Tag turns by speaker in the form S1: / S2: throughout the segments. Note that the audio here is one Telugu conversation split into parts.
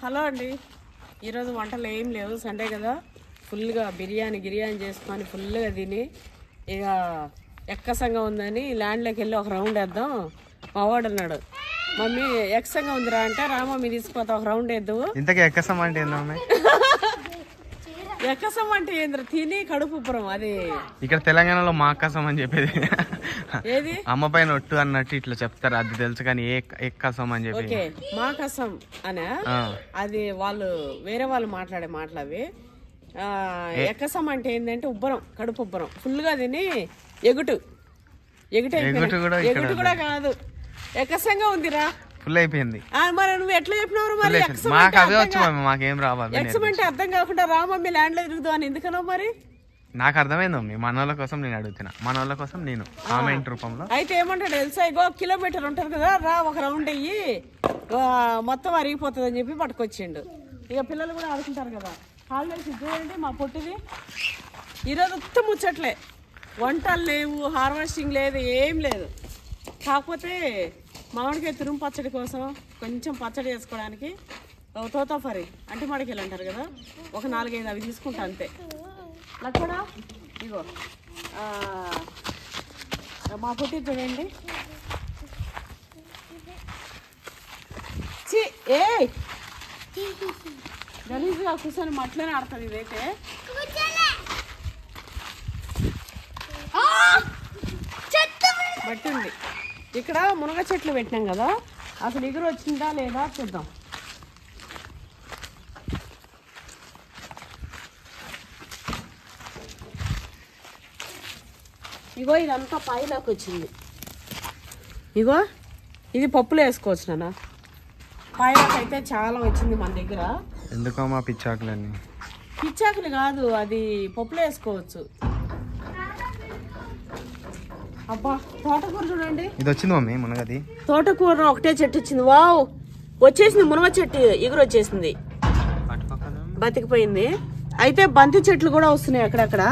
S1: హలో అండి, ఈరోజు వంటలు ఏం లేవు, సండే కదా. ఫుల్గా బిర్యానీ చేసుకొని ఫుల్గా తిని ఇక ఎక్కసంగా ఉందని ల్యాండ్లోకి వెళ్ళి ఒక రౌండ్ వేద్దాం. మా వాడు అన్నాడు, మమ్మీ ఎక్కసంగా ఉందిరా అంటే, రా మమ్మీ తీసుకుపోతా ఒక రౌండ్ వేద్దాము.
S2: ఇంతకీ ఎక్కసం అంటే
S1: ఎక్కసం అంటే ఏంద్ర తిని కడుపు ఉబ్బరం. అది
S2: ఇక్కడ తెలంగాణలో మాకసం అని చెప్పేది.
S1: ఏది
S2: అమ్మ పైన ఒట్టు అన్నట్టు ఇట్లా చెప్తారు, అది తెలుసు. కానీ ఎక్కసం అని చెప్పి
S1: మాకసం అనే అది వాళ్ళు వేరే వాళ్ళు మాట్లాడే మాటలు అవి. ఎక్కసం అంటే ఏంటంటే ఉబ్బరం, కడుపు ఉబ్బరం. ఫుల్గా తిని ఎగుటు కూడా కాదు, ఎక్కసంగా ఉందిరా,
S2: ఫుల్ అయిపోయింది.
S1: మరి నువ్వు ఎట్లా చెప్పినావు? మరి
S2: మాకేం రావాలి,
S1: ఎక్సం అంటే అర్థం కాకుండా రా మమ్మీ ల్యాండ్ లో తిరుగుతావు అని ఎందుకన్నావు? మరి
S2: నాకు అర్థమైంది మమ్మీ, మనోళ్ళ కోసం నేను అడుగుతున్నా, మనోళ్ళ కోసం నేను కామెంట్ రూపంలో. అయితే
S1: ఏమంటాడు తెలుసా, ఇగో కిలోమీటర్ ఉంటారు కదా, రా ఒక రౌండ్ అయ్యి మొత్తం అరిగిపోతుంది అని చెప్పి పట్టుకొచ్చిండు. ఇక పిల్లలు కూడా ఆడుకుంటారు కదా. హాలిడేస్ చూడండి, మా పొట్టిది ఈరోజు ఉత్త ముచ్చట్లే, వంటలు లేవు, హార్వెస్టింగ్ లేదు, ఏం లేదు. కాకపోతే మామిడికాయ తురుము పచ్చడి కోసం కొంచెం పచ్చడి చేసుకోవడానికి తోతాఫరి అంటే మామిడికాయలు అంటారు కదా, ఒక 4-5 అవి తీసుకుంటా అంతే. లక్కడా ఇగో మా పొట్టి చూడండి, ఏ గలీజ్గా కూర్చొని మట్లోనే ఆడుతుంది. ఇదైతే బట్టి ఉంది. ఇక్కడ మునగ చెట్లు పెట్టినాం కదా, అసలు ఎగురు వచ్చిందా లేదా చూద్దాం. ఇగో ఇదంతా పైలోకి వచ్చింది. ఇగో ఇది పప్పులో వేసుకోవచ్చు నాన్న. పైలోకి అయితే చాలా వచ్చింది మన దగ్గర.
S2: ఎందుకో మా పిచ్చాకులన్నీ,
S1: పిచ్చాకులు కాదు, అది పప్పులో వేసుకోవచ్చు. అబ్బా తోటకూర చూడండి,
S2: ఇది వచ్చింది మమ్మీ మునగది.
S1: తోటకూర ఒకటే చెట్టు వచ్చింది. వావ్, వచ్చేసింది మునగ చెట్టు, ఎగురు వచ్చేసింది, బతికిపోయింది. అయితే బంతి చెట్లు కూడా వస్తున్నాయి అక్కడక్కడ.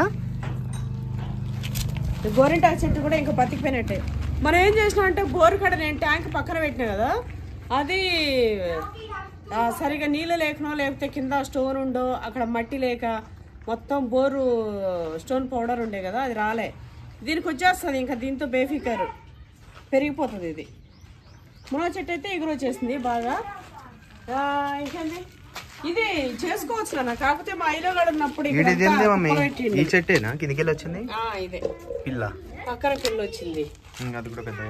S1: గోరింటాకు చెట్టు కూడా ఇంకా బతికిపోయినట్టే. మనం ఏం చేసినాం అంటే, బోరు కడ నేను ట్యాంక్ పక్కన పెట్టినా కదా, అది సరిగా నీళ్ళు లేకనో లేకపోతే కింద స్టోన్ ఉండో, అక్కడ మట్టి లేక మొత్తం బోరు స్టోన్ పౌడర్ ఉండే కదా, అది రాలే. దీనికి వచ్చేస్తుంది ఇంకా, దీంతో బేఫికర్ పెరిగిపోతుంది. ఇది మునగ చెట్టు అయితే ఎగురు వచ్చేసింది బాగా. ఇంకేంది ఇది చేసుకోవచ్చు నాన్న, కాకపోతే మా ఐలో గడ ఉన్నప్పుడు
S2: ఇదే పిల్ల
S1: పక్కన పిల్ల వచ్చింది.
S2: అది కూడా పెద్ద.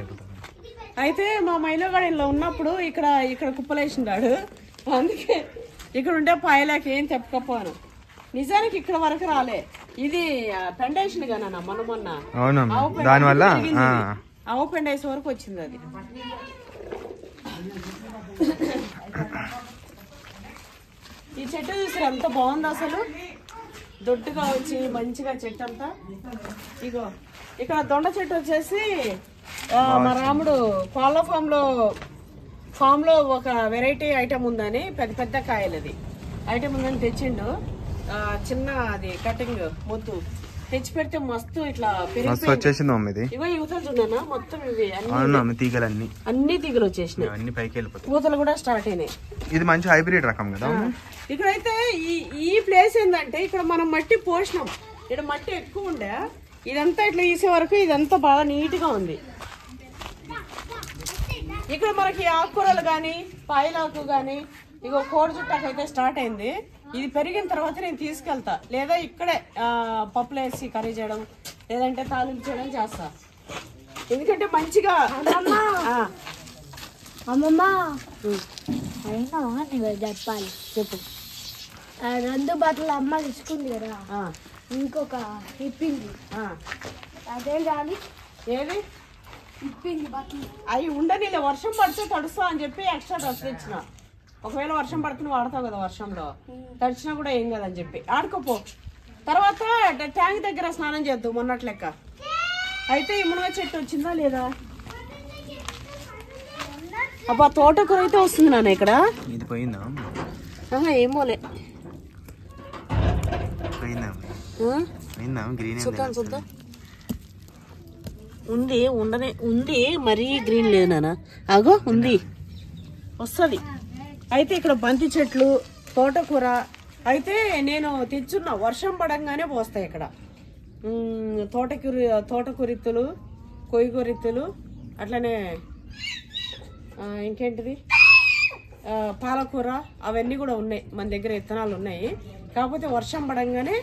S1: అయితే మా మైలోగడలో ఉన్నప్పుడు ఇక్కడ కుప్పలేసిండాడు, అందుకే ఇక్కడ ఉండే పాయలేక ఏం తెప్పకపోను. నిజానికి ఇక్కడ వరకు రాలే, ఇది పెండేషన్ గా మొన్న ఆవు పెండేసి వరకు వచ్చింది అది. ఈ చెట్టు చూసారు ఎంత బాగుంది అసలు, దొడ్డుగా వచ్చి మంచిగా చెట్టు అంతా. ఇగో ఇక్కడ దొండ చెట్టు వచ్చేసి మా రాముడు కోళ్ళ ఫామ్ లో ఒక వెరైటీ ఐటమ్ ఉందని, పెద్ద కాయలు అది ఐటమ్ ఉందని తెచ్చిండు. చిన్న అది కటింగ్ మొద్దు తెచ్చి పెడితే మస్తు ఇట్లా
S2: వచ్చేసింది.
S1: ఇగో యువతలు చూడనా, మొత్తం ఇవి అన్ని తీగలు వచ్చేసినాయి, పూతలు కూడా స్టార్ట్ అయినాయి.
S2: ఇది మంచి హైబ్రిడ్ రకం కదా.
S1: ఇక్కడైతే ఈ ప్లేస్ ఏంటంటే, ఇక్కడ మనం మట్టి పోసినాం, ఇక్కడ మట్టి ఎక్కువ ఉండే, ఇదంతా ఇట్లా తీసే వరకు ఇదంతా బాగా నీట్ గా ఉంది. ఇక్కడ మనకి ఆకుకూరలు కానీ, పాయలాకు కానీ, ఇగో కోడి చుట్టాకు అయితే స్టార్ట్ అయింది. ఇది పెరిగిన తర్వాత నేను తీసుకెళ్తా, లేదా ఇక్కడే పప్పులు వేసి కర్రీ చేయడం, లేదంటే తాలింపు చేయడం చేస్తా. ఎందుకంటే మంచిగా
S3: చెప్పాలి. చెప్పు. 2 బట్టలు అమ్మ తీసుకుంది కదా, ఇంకొక ఇప్పింది, అదేం కానీ
S1: ఏది
S3: ఇప్పింది బట్టలు
S1: అవి ఉండని, వర్షం పడితే తడుస్తా అని చెప్పి ఎక్స్ట్రా డ్రెస్ తెచ్చిన. ఒకవేళ వర్షం పడుతుంది వాడతావు కదా, వర్షంలో తడిచినా కూడా ఏం కదని చెప్పి ఆడుకోపో. తర్వాత ట్యాంక్ దగ్గర స్నానం చేద్దాం మొన్నట్ లెక్క. అయితే ఈ మునగ చెట్టు వచ్చిందా లేదా? అబ్బా తోటకూర అయితే వస్తుంది నాన్న ఇక్కడ.
S2: ఇది పోయిందా?
S1: ఏమోలే, చూద్దాం చూద్దాం. ఉంది మరీ గ్రీన్ లేదు నాన్న. అగో ఉంది, వస్తుంది. అయితే ఇక్కడ బంతి చెట్లు, తోటకూర. అయితే నేను తెచ్చున్న వర్షం పడంగానే పోస్తాయి ఇక్కడ. తోటకూరిత్తులు, కొయ్యకూరిత్తులు, అట్లనే ఇంకేంటిది పాలకూర, అవన్నీ కూడా ఉన్నాయి మన దగ్గర, విత్తనాలు ఉన్నాయి. కాకపోతే వర్షం పడంగానే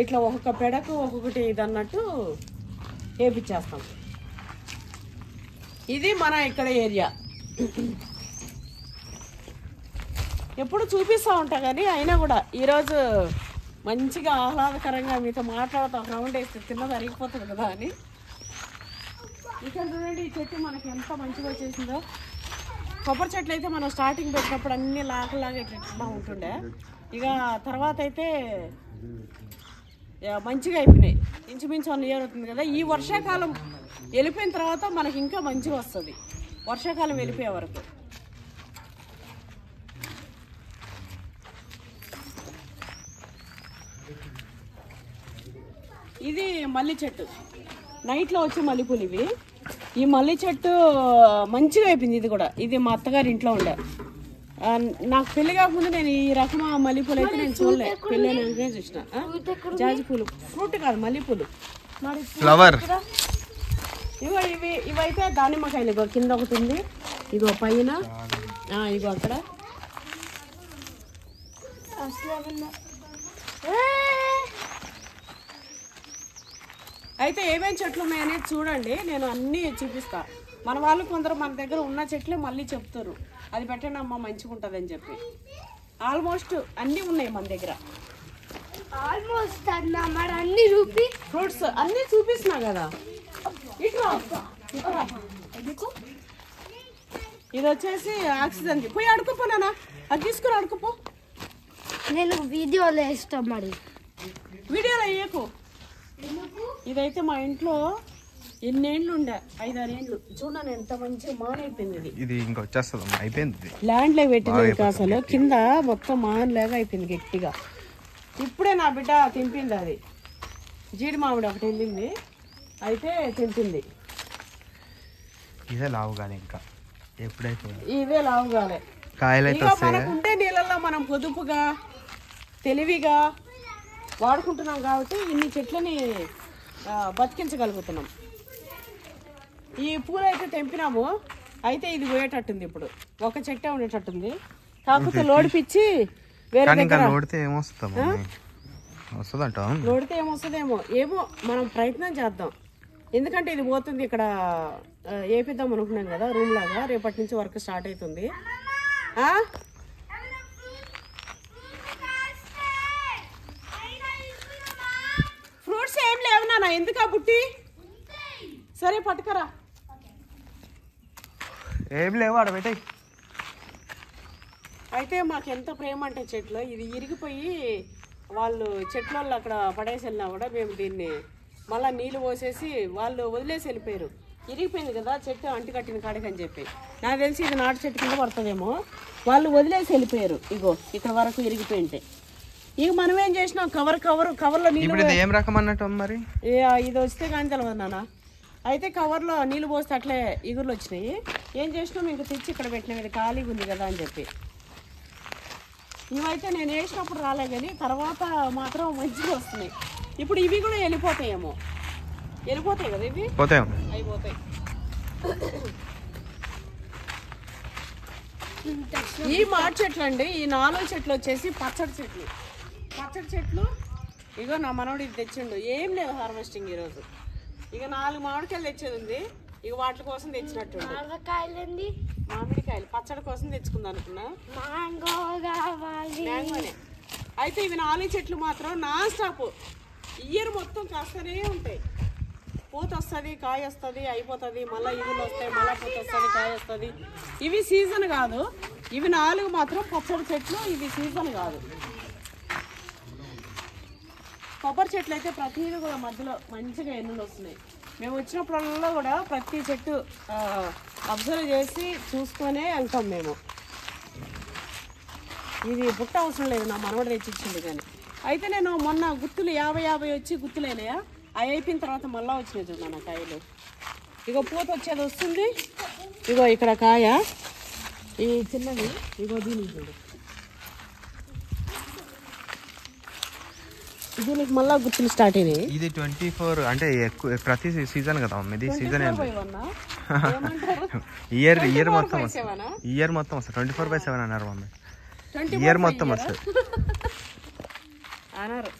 S1: ఇట్లా ఒక్కొక్క పెడకు ఒక్కొక్కటి ఇది అన్నట్టు వేపించేస్తాం. ఇది మన ఇక్కడ ఏరియా. ఎప్పుడు చూపిస్తూ ఉంటా కానీ అయినా కూడా ఈరోజు మంచిగా ఆహ్లాదకరంగా మీతో మాట్లాడుతూ రౌండ్ వేస్తే తిన్నది అరిగిపోతుంది కదా అని. ఇక్కడ చూడండి, ఈ చెట్టు మనకి ఎంత మంచిగా వచ్చేసిందో. కొబ్బరి చెట్లు అయితే మనం స్టార్టింగ్ పెట్టినప్పుడు అన్ని లాగలాగా ఇట్లా ఉంటుండే. ఇక తర్వాత అయితే మంచిగా అయిపోయినాయి. ఇంచుమించు 1 ఇయర్ అవుతుంది కదా. ఈ వర్షాకాలం వెళ్ళిపోయిన తర్వాత మనకి ఇంకా మంచిగా వస్తుంది, వర్షాకాలం వెళ్ళిపోయే వరకు. ఇది మల్లి చెట్టు, నైట్లో వచ్చే మల్లెపూలు ఇవి. ఈ మల్లి చెట్టు మంచిగా అయిపోయింది. ఇది కూడా, ఇది మా అత్తగారి ఇంట్లో ఉండే. నాకు పెళ్లి కాకముందు నేను ఈ రకం మల్లెపూలు అయితే నేను చూడలే. పెళ్ళి అయినాకనే చూసిన. జాజి పూలు, ఫ్రూట్ కాదు, మల్లెపూలు,
S2: ఫ్లవర్.
S1: ఇగో ఇవైతే దానిమ్మకాయలు. ఇగో కింద ఒకటి ఉంది, ఇగో పైన, ఇగో అక్కడ. అయితే ఏమేమి చెట్లు ఉన్నాయనేది చూడండి, నేను అన్నీ చూపిస్తా. మన వాళ్ళు కొందరు మన దగ్గర ఉన్న చెట్లే మళ్ళీ చెప్తారు, అది పెట్టండి అమ్మ మంచిగా ఉంటుంది అని చెప్పి. ఆల్మోస్ట్ అన్నీ ఉన్నాయి మన దగ్గర.
S3: ఆల్మోస్ట్ అన్ని చూపి
S1: ఫ్రూట్స్ అన్నీ చూపిస్తున్నా కదా. ఇట్లా ఇది వచ్చేసి ఆక్సిజన్. పోయి అడుకుపోనా, అది తీసుకుని అడుకుపో.
S3: నేను వీడియోలో వేస్తాం. మరి
S1: వీడియోలో వేయకు. ఇదైతే మా ఇంట్లో ఎన్నేళ్ళు ఉండే, 5-6 ఏళ్ళు. చూడండి ఎంత మంచిగా మానైపోయింది.
S2: ఇది ఇంకా వచ్చేస్తుంది, అయిపోయింది.
S1: ల్యాండ్ లో పెట్టింది అసలు, కింద మొత్తం మానలాగా అయిపోయింది గట్టిగా. ఇప్పుడే నా బిడ్డ తెంపింది. అది జీడి మామిడి ఒకటి వెళ్ళింది, అయితే తెంపింది.
S2: ఇదే లావు కాలే, ఇంకా ఎప్పుడైతే
S1: ఇవే లావు కాలే.
S2: కాయలైతే
S1: మనకుంటే నీళ్ళల్లో మనం పొదుపుగా తెలివిగా వాడుకుంటున్నాం కాబట్టి ఇన్ని చెట్లని బతికించగలుగుతున్నాం. ఈ పూలు అయితే తెంపినాము, అయితే ఇది పోయేటట్టుంది. ఇప్పుడు ఒక చెట్టే ఉండేటట్టుంది, కాకపోతే లోడిపిచ్చి వేరే దగ్గర
S2: లోడితే
S1: ఏమొస్తుందేమో ఏమో మనం ప్రయత్నం చేద్దాం. ఎందుకంటే ఇది పోతుంది, ఇక్కడ వేపిద్దాం అనుకున్నాం కదా రూమ్ లాగా. రేపటి నుంచి వర్క్ స్టార్ట్ అవుతుంది. ఫ్రూట్స్ ఏం లేవు నాన్న, ఎందుకా బుట్టి? సరే పట్టుకరా.
S2: ఏం లేవు ఆడ పెట్టాయి.
S1: అయితే మాకు ఎంత ప్రేమ అంటే చెట్లు, ఇది ఇరిగిపోయి వాళ్ళు చెట్ల అక్కడ పడేసి వెళ్ళినా కూడా మేము దీన్ని మళ్ళీ నీళ్ళు పోసేసి వాళ్ళు వదిలేసి వెళ్ళిపోయారు. ఇరిగిపోయింది కదా చెట్టు, అంటు కట్టిన కాడికి అని చెప్పి. నాకు తెలిసి ఇది నాటు చెట్టు కింద పడుతుందేమో, వాళ్ళు వదిలేసి వెళ్ళిపోయారు. ఇగో ఇక్కడ వరకు ఇరిగిపోయింటే ఇక మనం ఏం చేసినాం, కవర్లో నీళ్ళు.
S2: ఏం రకం అన్నట్టు మరి
S1: ఇది వస్తే కానీ తెలియదు నాన్న. అయితే కవర్లో నీళ్ళు పోస్తే అట్లే ఇగుర్లు వచ్చినాయి. ఏం చేసినాం, ఇంక తెచ్చి ఇక్కడ పెట్టినాం, ఇది ఖాళీగా ఉంది కదా అని చెప్పి. ఇవైతే నేను వేసినప్పుడు రాలే కానీ తర్వాత మాత్రం మంచిగా వస్తున్నాయి. ఇప్పుడు ఇవి కూడా వెళ్ళిపోతాయేమో, వెళ్ళిపోతాయి కదా ఇవి, అయిపోతాయి. ఈ మామిడి చెట్లు అండి, ఈ 4 చెట్లు వచ్చేసి పచ్చడి చెట్లు. ఇగో నా మనోడు ఇది తెచ్చిండు, ఏం లేదు హార్వెస్టింగ్ ఈరోజు. ఇక 4 మామిడికాయలు తెచ్చేది ఉంది, ఇక వాటి కోసం తెచ్చినట్టు. మామిడికాయలు పచ్చడి కోసం తెచ్చుకుందాం అనుకున్నా, మ్యాంగోనే. అయితే ఇవి 4 చెట్లు మాత్రం నాన్ స్టాప్ ఇయర్ మొత్తం కాస్తూనే ఉంటాయి. పూత వస్తుంది, కాయ వస్తుంది, అయిపోతుంది, మళ్ళీ ఇగులు వస్తాయి, మళ్ళీ పూత వస్తుంది, కాయ వస్తుంది. ఇవి సీజన్ కాదు, ఇవి 4 మాత్రం పచ్చడి చెట్లు, ఇది సీజన్ కాదు. కొబ్బరి చెట్లు అయితే ప్రతిదీ కూడా మధ్యలో మంచిగా ఎన్నులు వస్తున్నాయి. మేము వచ్చినప్పుడల్లా కూడా ప్రతి చెట్టు అబ్జర్వ్ చేసి చూసుకొనే వెళ్తాం మేము. ఇది బుట్ట అవసరం లేదు, నా మనవడు తెచ్చిచ్చింది. కానీ అయితే నేను మొన్న గుత్తులు 50 వచ్చి గుత్తులేనాయా, అవి అయిపోయిన తర్వాత మళ్ళీ వచ్చినాయి చూద్దాం నా కాయలు. ఇగో పూత వచ్చేది వస్తుంది, ఇగో ఇక్కడ కాయ ఈ చిన్నది ఇగో దీనికి చూడు, దీనికి మళ్ళా గుర్తులు స్టార్ట్ అయినాయి.
S2: ఇది 24 అంటే ఎక్కువ ప్రతి సీజన్ కదా మమ్మీ, ఇది సీజన్ ఇయర్ మొత్తం వస్తుంది. ఇయర్ మొత్తం వస్తుంది 24/7 అన్నారు మమ్మీ. ఇయర్ మొత్తం వస్తుంది
S1: అన్నారు,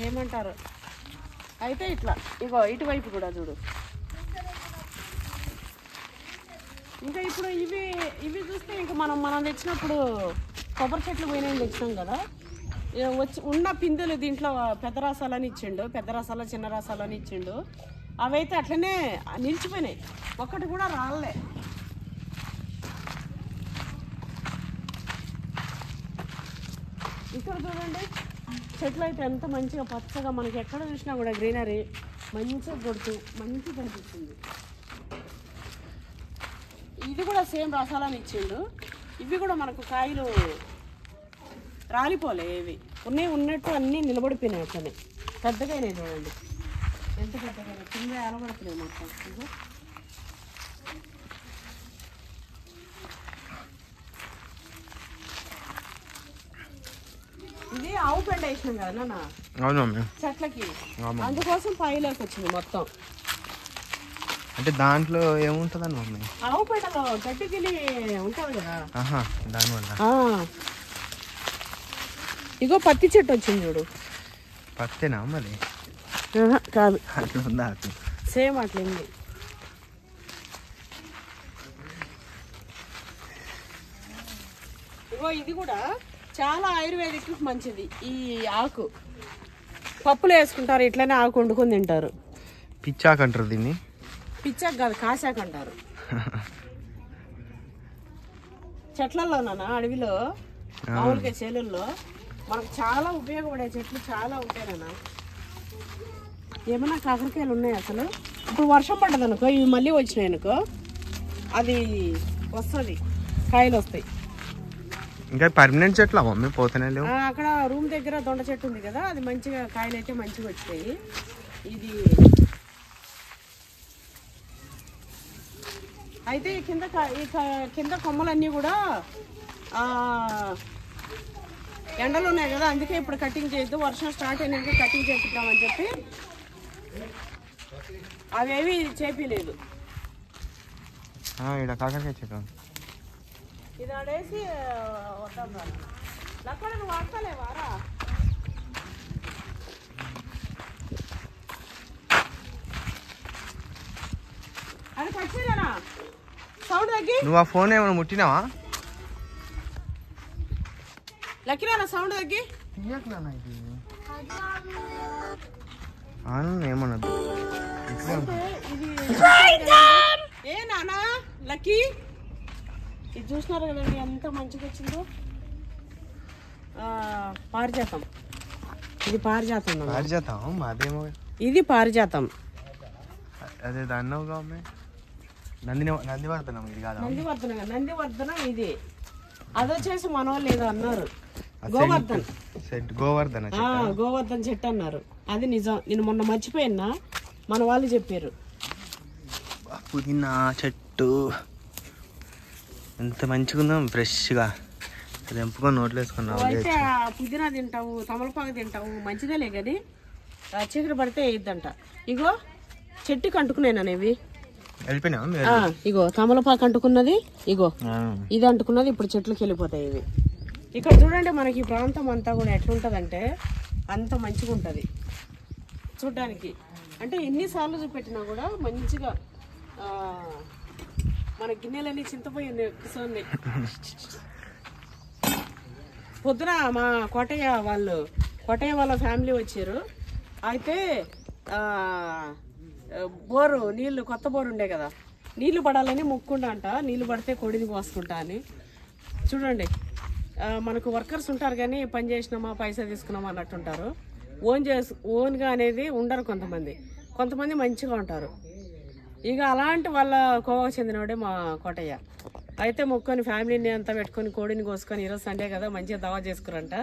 S1: ఏమంటారు. అయితే ఇట్లా ఇగో ఇటువైపు కూడా చూడు. ఇంకా ఇప్పుడు ఇవి చూస్తే ఇంకా మనం తెచ్చినప్పుడు కొబ్బరి చెట్లు పోయినాయని తెచ్చినాం కదా, వచ్చి ఉన్న పిందెలు దీంట్లో పెద్ద రసాలని ఇచ్చిండు, పెద్ద రసాలు చిన్న రసాలని ఇచ్చిండు. అవైతే అట్లనే నిలిచిపోయినాయి, ఒక్కటి కూడా రాలే. ఇక్కడ చూడండి చెట్లు అయితే ఎంత మంచిగా పచ్చగా, మనకి ఎక్కడ చూసినా కూడా గ్రీనరీ మంచిగా కొడుతూ మంచిగా కనిపిస్తుంది. ఇది కూడా సేమ్ రసాలని ఇచ్చిండు. ఇవి కూడా మనకు కాయలు రాలిపోలే, ఏవి ఉన్నట్టు అన్నీ నిలబడిపోయినాయి. అట్లనే పెద్దగా అయినాయి చూడండి, ఎంత పెద్దగా కింద ఆలబడుతున్నాయి మొత్తం. ఇది ఆవు పెండ వేసినాం కదా నాన్న చెట్లకి, అందుకోసం పైలోకి వచ్చింది మొత్తం.
S2: అంటే దాంట్లో ఏముంటదని మమ్మీ?
S1: ఆవు పెండలో గడ్డి గిలి ఉంటుంది కదా,
S2: దానివల్ల.
S1: ఇగో పత్తి చెట్టు వచ్చింది చూడు.
S2: పత్తేనా మరి?
S1: కాదు,
S2: అట్లా ఉందా?
S1: సేమ్ అట్లుంది. ఇగో ఇది కూడా చాలా ఆయుర్వేదిక్ మంచిది. ఈ ఆకు పప్పులు వేసుకుంటారు, ఇట్లనే ఆకు వండుకొని తింటారు.
S2: పిచ్చాకు అంటారు దీన్ని.
S1: పిచ్చాకు కాదు, కాశాకు అంటారు. చెట్లలోనా అడవిలో మామూలుగా చేలల్లో మనకు చాలా ఉపయోగపడే చెట్లు చాలా ఉంటాయన్న. ఏమన్నా కాకరకాయలు ఉన్నాయి అసలు. ఇప్పుడు వర్షం పడ్డది అనుకో, ఇవి మళ్ళీ వచ్చినాయి అనుకో, అది వస్తుంది, కాయలు వస్తాయి.
S2: ఇంకా పర్మనెంట్ చెట్లు మమ్మీ పోతేనే లేవు.
S1: అక్కడ రూమ్ దగ్గర దొండ చెట్టు ఉంది కదా, అది మంచిగా కాయలు అయితే మంచిగా వచ్చాయి. ఇది అయితే కింద కొమ్మలన్నీ కూడా ఎండలు ఉన్నాయి కదా, అందుకే ఇప్పుడు కటింగ్ చేయొద్దు, వర్షం స్టార్ట్ అయినాక కటింగ్ చేపిద్దామని చెప్పి అవేవి చేపిలేదు.
S2: ఇక్కడ కాకరకాయ చెట్టు
S1: ఇది ఆడేసి వద్దాం రా. అక్కడ నువ్వు వాడతలేవారా? అది పచ్చిదేనా? సౌండ్ తగ్గి.
S2: నువ్వు ఆ ఫోన్ ఏమైనా ముట్టినావా?
S1: లక్కినా సౌండ్ తగ్గి.
S2: ఏమన్నది
S1: ఏ నానా లక్కీ, ఇది చూసినారు కదండి ఎంత మంచిగా వచ్చిందో. పారిజాతం, ఇది పారిజాతం.
S2: పారిజాతం అదేమో,
S1: ఇది పారిజాతం.
S2: అదే దాన్ని నందివర్ధనం. ఇది కాదు
S1: నందివర్ధనం ఇది. అది వచ్చేసి మన వాళ్ళు ఏదో అన్నారు, గోవర్ధన్. గోవర్ధన్ చెట్టు అన్నారు, అది నిజం. నేను మొన్న మర్చిపోయినా, మన వాళ్ళు చెప్పారు.
S2: పుదీనా చెట్టు ఎంత మంచిగా ఉందో, ఫ్రెష్గా తెంపుకొని నోట్లు వేసుకున్నావు.
S1: అయితే పుదీనా తింటావు, తమలపాకు తింటావు, మంచిదేలే కానీ చీకటి పడితే వేయద్దంట. ఇగో చెట్టుకి అంటుకున్నాను ఇవి, ఇగో తమలపాకు అంటుకున్నది, ఇగో ఇది అంటుకున్నది. ఇప్పుడు చెట్లకి వెళ్ళిపోతాయి ఇవి. ఇక్కడ చూడండి మనకి ఈ ప్రాంతం అంతా కూడా ఎట్లుంటదంటే అంత మంచిగా ఉంటది చూడ్డానికి. అంటే ఎన్నిసార్లు చూపెట్టినా కూడా మంచిగా మన గిన్నెలన్నీ చింతపోయింది కూర్చొని. పొద్దున మా కోటయ్య వాళ్ళ ఫ్యామిలీ వచ్చారు. అయితే బోరు నీళ్ళు, కొత్త బోరు ఉండే కదా, నీళ్లు పడాలని మొక్కుంటా అంట. నీళ్లు పడితే కొడిని కోసుకుంటా అని. చూడండి మనకు వర్కర్స్ ఉంటారు కానీ పని చేసినామా పైసా తీసుకున్నామా అన్నట్టుంటారు. ఓన్గా అనేది ఉండరు కొంతమంది మంచిగా ఉంటారు. ఇక అలాంటి వాళ్ళ కోవకు చెందినవాడే మా కోటయ్య. అయితే మొక్కుని ఫ్యామిలీని అంతా పెట్టుకొని కోడిని కోసుకొని, ఈరోజు సండే కదా మంచిగా దవా చేసుకురంట.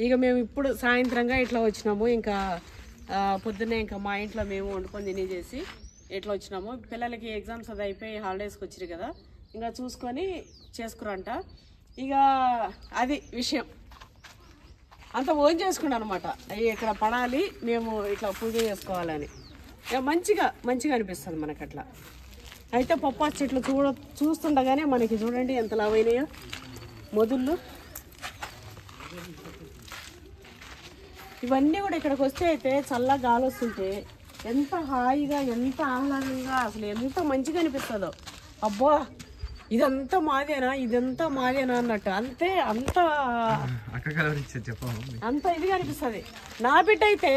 S1: ఇక మేము ఇప్పుడు సాయంత్రంగా ఇట్లా వచ్చినాము. ఇంకా పొద్దున్నే ఇంకా మా ఇంట్లో మేము వండుకొని తినేసి ఇట్లా వచ్చినాము. పిల్లలకి ఎగ్జామ్స్ అది అయిపోయి హాలిడేస్కి వచ్చారు కదా, ఇంకా చూసుకొని చేసుకురంట. ఇక అది విషయం అంత ఓన్ చేసుకున్నాను అనమాట. అవి ఇక్కడ పడాలి, మేము ఇట్లా పూజ చేసుకోవాలని ఇక మంచిగా అనిపిస్తుంది మనకు అట్లా. అయితే పప్పాసు చెట్లు చూస్తుండగానే మనకి చూడండి ఎంత లావైనాయో మొదళ్ళు. ఇవన్నీ కూడా ఇక్కడికి వస్తే అయితే చల్లగా గాలి వస్తుంటే ఎంత హాయిగా, ఎంత ఆహ్లాదంగా, అసలు ఎంత మంచిగా అనిపిస్తుందో. అబ్బా ఇదంతా మాదేనా అన్నట్టు అంతే. అంత ఇదిగా అనిపిస్తుంది. నా బిడ్డ అయితే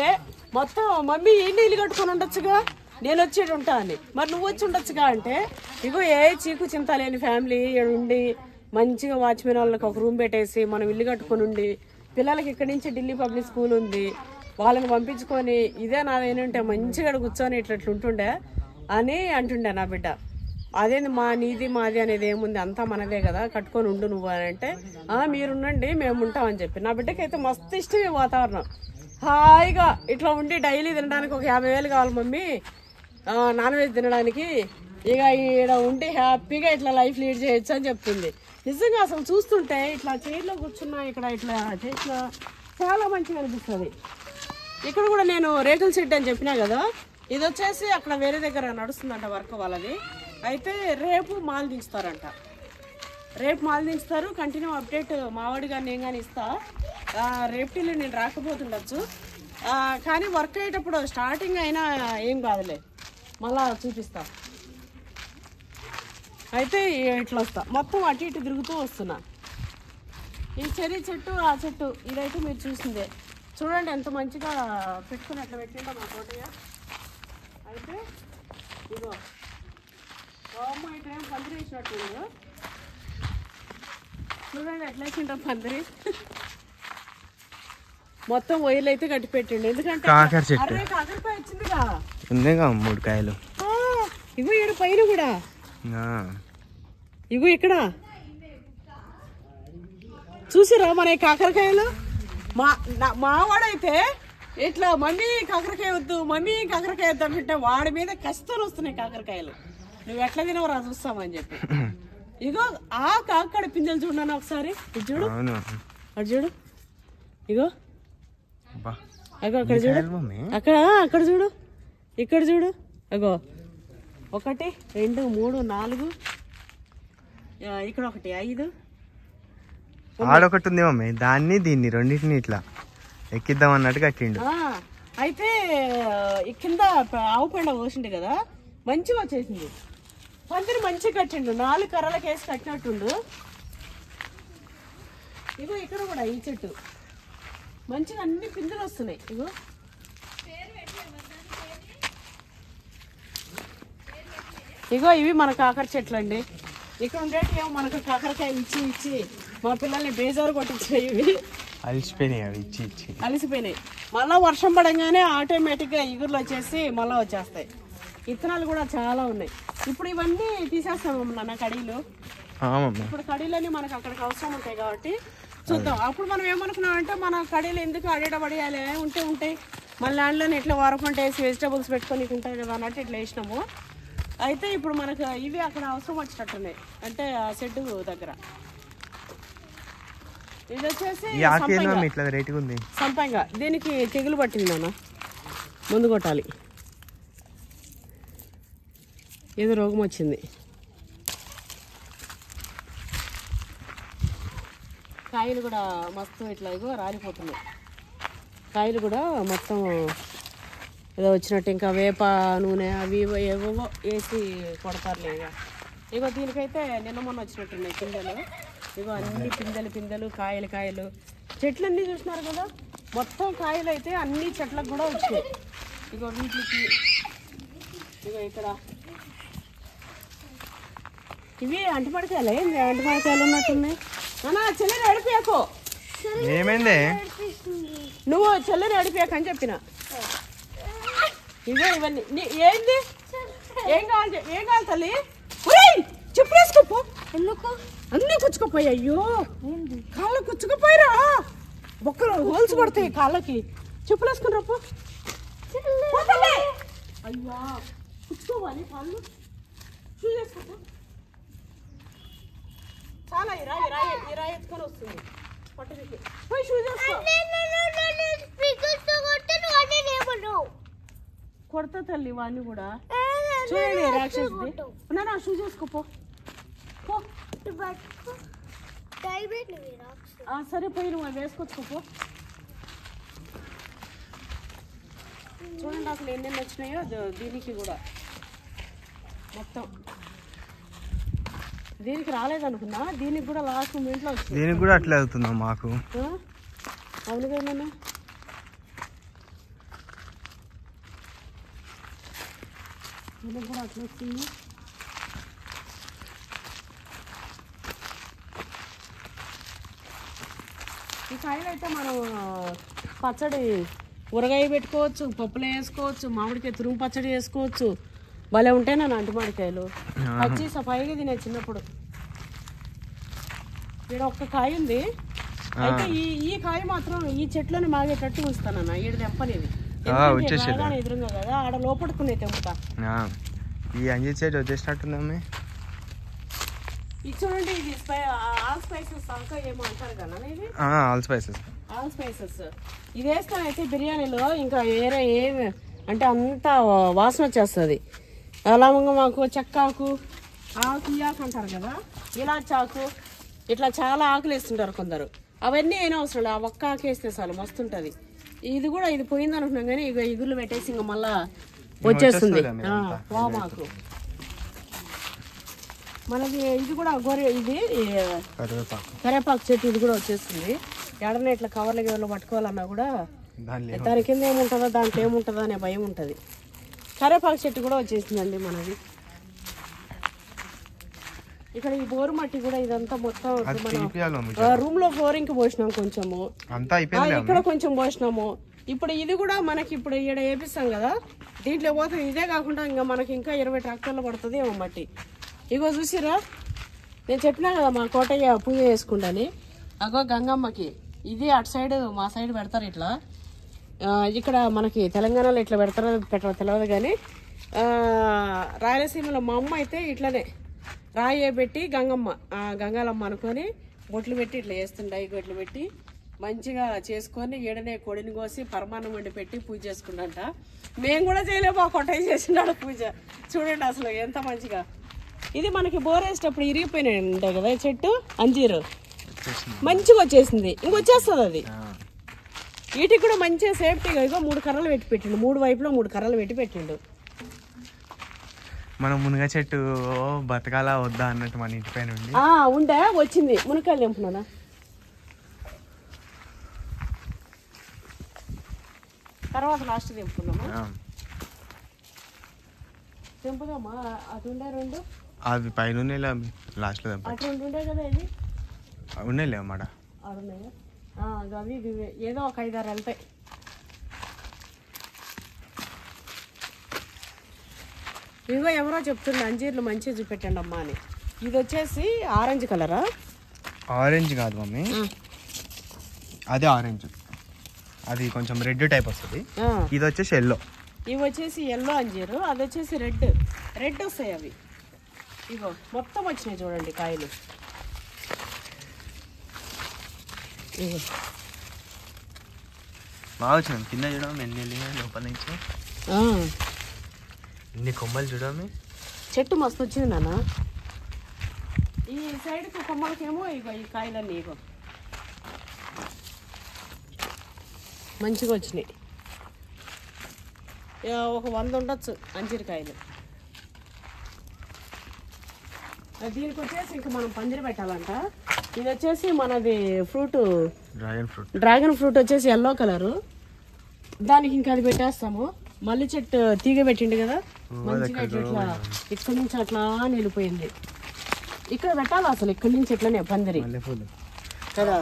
S1: మొత్తం మమ్మీ ఏంటి ఇల్లు కట్టుకొని ఉండొచ్చుగా, నేను వచ్చేది ఉంటా అని. మరి నువ్వు వచ్చి ఉండొచ్చుగా అంటే ఇగో ఏ చీకు చింత లేని ఫ్యామిలీ ఉండి మంచిగా వాచ్మెన్ వాళ్ళకి ఒక రూమ్ పెట్టేసి మనం ఇల్లు కట్టుకొని ఉండి, పిల్లలకి ఇక్కడి నుంచి ఢిల్లీ పబ్లిక్ స్కూల్ ఉంది, వాళ్ళని పంపించుకొని ఇదే నాదేనంటే మంచిగా కూర్చొని ఇట్లా ఉంటుండే అని అంటుండే నా బిడ్డ. అదేంది నీది మాది అనేది ఏముంది, అంతా మనదే కదా, కట్టుకొని ఉండు నువ్వు అని అంటే మీరుండండి మేము ఉంటామని చెప్పి. నా బిడ్డకి అయితే మస్తు ఇష్టం ఈ వాతావరణం. హాయిగా ఇట్లా ఉండి డైలీ తినడానికి ఒక 50,000 కావాలి మమ్మీ నాన్ వెజ్ తినడానికి. ఇక ఈడ ఉండి హ్యాపీగా ఇట్లా లైఫ్ లీడ్ చేయొచ్చు అని చెప్తుంది. నిజంగా అసలు చూస్తుంటే ఇట్లా చైర్లో కూర్చున్నా, ఇక్కడ ఇట్లా చేసిన చాలా మంచిగా అనిపిస్తుంది. ఇక్కడ కూడా నేను రేకుల షెడ్ అని చెప్పినా కదా, ఇది వచ్చేసి అక్కడ వేరే దగ్గర నడుస్తుందంట వర్క్ వాళ్ళది. అయితే రేపు మాల్ దించుతారంట, కంటిన్యూ అప్డేట్ మావాడి కానీ నేను కానీ ఇస్తా. రేపటిలో నేను రాకపోతుండొచ్చు, కానీ వర్క్ అయ్యేటప్పుడు స్టార్టింగ్ అయినా ఏం కాదులే, మళ్ళా చూపిస్తా. అయితే ఇట్లా వస్తా, మొత్తం అటు ఇటు తిరుగుతూ వస్తున్నా. ఈ చెర్రీ చెట్టు, ఆ చెట్టు ఇదైతే మీరు చూసిందే. చూడండి ఎంత మంచిగా పెట్టుకుని అట్లా పెట్టిందో మా తోటయ్య. అయితే ఇగో అమ్మ ఇక్కడ ఏం పందిరి వేసినట్టు చూడండి ఎట్లా వేసిండ్రో పందిరి. మొత్తం ఒయ్యలు అయితే కట్టి పెట్టండి, ఎందుకంటే కాకరకాయ వచ్చిందిగా,
S2: 3 కాయలు.
S1: ఇగో 7 పైన కూడా, ఇగో ఇక్కడ చూసిరా మన కాకరకాయలు. మావాడైతే ఇట్లా మమ్మీ కాకరకాయ వద్దు అంటుంటే వాడి మీద కష్టం వస్తున్నాయి కాకరకాయలు. నువ్వు ఎట్లా తినవరా చూస్తామని చెప్పి. ఇగో ఆ కాకడ పిందెలు చూడన్నా ఒకసారి, ఇది చూడు, అటు చూడు, ఇగో అగో అక్కడ చూడు, అక్కడ చూడు, ఇక్కడ చూడు, అగో 1 2 3 4, ఇక్కడ 1 5.
S2: ఆడొకటి ఉంది మమ్మీ, దాన్ని దీన్ని రెండింటిని ఇట్లా ఎక్కిద్దాం అన్నట్టు కట్టిండు.
S1: అయితే కింద ఆవు పెండ పోసిండు కదా, మంచిగా వచ్చేసింది. పందిరి మంచిగా కట్టిండు, 4 కర్రలకు వేసి కట్టినట్టుండు. ఇగో ఇక్కడ కూడా ఈ చెట్టు మంచిగా అన్ని పిందెలు వస్తున్నాయి. ఇగో ఇవి మన కాకర చెట్లు అండి. ఇక్కడ ఉండేటి ఏమో మనకు కాకరకాయలు ఇచ్చి మా పిల్లల్ని బేజారు కొట్టించాయి. ఇవి అలిసిపోయినాయి. మళ్ళీ వర్షం పడంగానే ఆటోమేటిక్గా ఇగుర్లు వచ్చేసి మళ్ళీ వచ్చేస్తాయి. విత్తనాలు కూడా చాలా ఉన్నాయి. ఇప్పుడు ఇవన్నీ తీసేస్తాము నా కడీలు. ఇప్పుడు కడీలన్నీ మనకు అక్కడికి అవసరం ఉంటాయి కాబట్టి చూద్దాం. అప్పుడు మనం ఏమనుకున్నాం అంటే మన కడీలు ఎందుకు అడేటపడేయాలి, ఉంటాయి మన ల్యాండ్లోనే ఇట్లా వారపంట వేసి వెజిటబుల్స్ పెట్టుకొని ఉంటాయి కదా అన్నట్టు ఇట్లా వేసినాము. అయితే ఇప్పుడు మనకు ఇవి అక్కడ అవసరం వచ్చినట్టున్నాయి, అంటే ఆ షెడ్ దగ్గర. ఇది వచ్చేసి సంపంగా, దీనికి తెగులు పట్టింది నాన్న, ముందు కొట్టాలి, ఏదో రోగం వచ్చింది. కాయలు కూడా మస్తు ఇట్లా ఇగో రాలిపోతున్నాయి. కాయలు కూడా మొత్తం ఏదో వచ్చినట్టు, ఇంకా వేప నూనె అవి ఏవో వేసి కొడతారులే. ఇగో దీనికైతే నిన్న మొన్న వచ్చినట్టున్నాయి పిందెలు. ఇగో అన్ని పిందెలు కాయలు. చెట్లన్నీ చూసినారు కదా, మొత్తం కాయలు అయితే అన్ని చెట్లకు కూడా వచ్చినాయి. ఇగో వీటికి ఇగో ఇక్కడ ఇవి అంటిపడకాయలే, అంటిపడకాయలు ఉన్నట్టున్నాయి. నాన్న చెల్లెని అడిపియాకో,
S2: ఏమైంది
S1: నువ్వు చెల్లెని అడిపియాక అని చెప్పిన. ఇవే ఇవన్నీ ఏంది, ఏం కావాలి తల్లి, చెప్పు వేసుకోపో.
S3: ఎందుకు
S1: అన్నీ కుచ్చుకోపోయి, అయ్యో కాళ్ళకు కుచ్చుకుపోయిరా, బొక్కలు హోల్స్ పడతాయి కాళ్ళకి. చెప్పులు వేసుకుని రాపో. అయ్యా కుచ్చుకోవాలి కాళ్ళు, చూసేసుకోపో. చాలా ఈ రాయి ఎత్తుకొని వస్తుంది పట్టుకి పోయి షూ చేసుకో. కొడతా తల్లి వాడిని కూడా చూడండి రాక్షసుది. నా షూ చేసుకోపో. సరే పోయి నువ్వు అవి వేసుకొచ్చుకోపో. చూడండి అసలు ఎన్నెన్ని వచ్చినాయో దీనికి కూడా మొత్తం. దీనికి రాలేదనుకున్నా, దీనికి కూడా లాస్ట్ మూమెంట్లో వచ్చింది.
S2: దీనికి కూడా అట్లే అవుతుందా మాకు?
S1: అవును కదా, దీనికి కూడా అట్లా వచ్చింది. ఈ కాయలు అయితే మనం పచ్చడి ఊరగాయ పెట్టుకోవచ్చు, పప్పులో వేసుకోవచ్చు, మామిడికాయ తురుము పచ్చడి వేసుకోవచ్చు. భలే ఉంటాయి నా అంటు మామిడికాయలు. పచ్చి సఫాయిగా తినే చిన్నప్పుడు. ఇక్కడ ఒక్క కాయ ఉంది. అయితే ఈ కాయ మాత్రం ఈ చెట్లోనే మాగేటట్టు ఉంచుతానన్న. ఈడ తెంపనేది ఎదురుగా కదా, ఆడ లోపడుకునే తెంపుతా.
S2: ఈ అంజీ చెట్టు వచ్చేసినట్టుందమ్మే.
S1: ఇది చూడండి, ఇది ఆల్ స్పైసెస్ అంతా ఏమో అంటారు కదా ఇది.
S2: All spices.
S1: ఆల్ స్పైసెస్ ఇది వేస్తానైతే బిర్యానీలో ఇంకా వేరే ఏమి అంటే అంతా వాసన వచ్చేస్తుంది. లవంగమాకు, చెక్కాకు, ఆకు ఆకు అంటారు కదా, ఇలాచి ఆకు, ఇట్లా చాలా ఆకులు వేస్తుంటారు కొందరు. అవన్నీ అయినా అవసరం లేదు, ఆ ఒక్క ఆకు వేస్తే చాలు మస్తుంటుంది. ఇది కూడా ఇది పోయింది అనుకున్నాం కానీ ఇక ఇగుర్లు పెట్టేసి ఇంకా మళ్ళా వచ్చేస్తుంది వామాకు. మనది ఇది కూడా ఇది కరేపాకు చెట్టు, ఇది కూడా వచ్చేస్తుంది. ఎడనే ఇట్లా కవర్లో పట్టుకోవాలన్నా కూడా దాని కింద ఏముంటుందో దాంట్లో ఏముంటుందో అనే భయం ఉంటుంది. కరేపాకు చెట్టు కూడా వచ్చేసిందండి మనది. ఇక్కడ ఈ బోరు మట్టి కూడా ఇదంతా మొత్తం రూమ్ లో ఫ్లోరింగ్ పోసినాం కొంచెము, ఇక్కడ కొంచెం పోసినాము. ఇప్పుడు ఇది కూడా మనకి ఇప్పుడు ఈడ వేపిస్తాం కదా, దీంట్లో పోతాం. ఇదే కాకుండా ఇంకా మనకి ఇంకా 20 ట్రాక్టర్లు పడుతుంది ఏమో మట్టి. ఇగో చూసిరా, నేను చెప్పినా కదా మా కోటయ్య పూజ చేసుకుంటాని. అగో గంగమ్మకి ఇది అటు సైడ్ మా సైడ్ పెడతారు ఇట్లా. ఇక్కడ మనకి తెలంగాణలో ఇట్లా పెడతారో పెట్టారో తెలియదు కానీ రాయలసీమలో మా అమ్మ అయితే ఇట్లనే రాయి పెట్టి గంగాలమ్మ అనుకొని బొట్లు పెట్టి ఇట్లా వేస్తుండే. గొట్లు పెట్టి మంచిగా చేసుకొని ఈడనే కొడిని కోసి పరమాన్నం వండి పెట్టి పూజ చేసుకుంటా. మేము కూడా చేయలేము, ఆ కొట్టయ్య చేసినాడు పూజ. చూడండి అసలు ఎంత మంచిగా. ఇది మనకి బోర్ వేసేటప్పుడు ఇరిగిపోయినాయి ఉంటాయి కదా చెట్టు, అంజీరు మంచిగా వచ్చేసింది. ఇంకొచ్చేస్తుంది అది. వీటికి కూడా మంచిగా సేఫ్టీగా ఇగో 3 కర్రలు పెట్టి పెట్టిండు, 3 వైపులో 3 కర్రలు పెట్టి పెట్టిండు.
S2: మనం మునగ చెట్టు బతకాలా వద్దా అన్నట్టు మన ఇంటి పైన
S1: ఉండే వచ్చింది. మునక్కాయలు తెంపునా తర్వాత లాస్ట్ తెంపుకున్నామా, తెంపుదామా. అది ఉండే 2
S2: అవి పైన లాస్ట్ లో
S1: అటు 2 ఉండే కదా, ఇది
S2: ఉన్నాయి అన్నమాట.
S1: ఆడున్నాయా అవి ఏదో ఒక 5-6 వెళ్తాయి. ఇదిగో ఎవరో చెప్తుండే అంజీర్లు మంచిగా చూపెట్టండి అమ్మా అని. ఇది వచ్చేసి ఆరెంజ్ కలరా?
S2: ఆరెంజ్ కాదు మమ్మీ, అదే ఆరెంజ్. అది కొంచెం రెడ్ టైప్ వస్తుంది. ఇది వచ్చేసి ఎల్లో.
S1: ఇవి వచ్చేసి ఎల్లో అంజీరు, అది వచ్చేసి రెడ్ వస్తాయి అవి. ఇగో మొత్తం వచ్చినాయి చూడండి కాయలు. ఇగో
S2: బాగా వచ్చినాయి. కింద చూడడం ఎన్ని లోపల నుంచి ఎన్ని కొమ్మలు చూడమే.
S1: చెట్టు మస్తు వచ్చింది నాన్న. ఈ సైడ్కి కొమ్మలకేమో ఇగో ఈ కాయలన్నీ ఇగో మంచిగా వచ్చినాయి. ఒక 100 ఉండొచ్చు అంజీరకాయలు. దీనికి వచ్చేసి ఇంకా మనం పందిరి పెట్టాలంట. ఇది వచ్చేసి మనది డ్రాగన్ ఫ్రూట్ వచ్చేసి ఎల్లో కలరు. దానికి ఇంకా అది పెట్టేస్తాము. మల్లి చెట్టు తీగ పెట్టిండు కదా మంచిగా, ఇట్లా ఇక్కడ నుంచి అట్లా నిలిపోయింది. ఇక్కడ పెట్టాలి అసలు, ఇక్కడి నుంచి ఎట్లనే పందిరి కదా.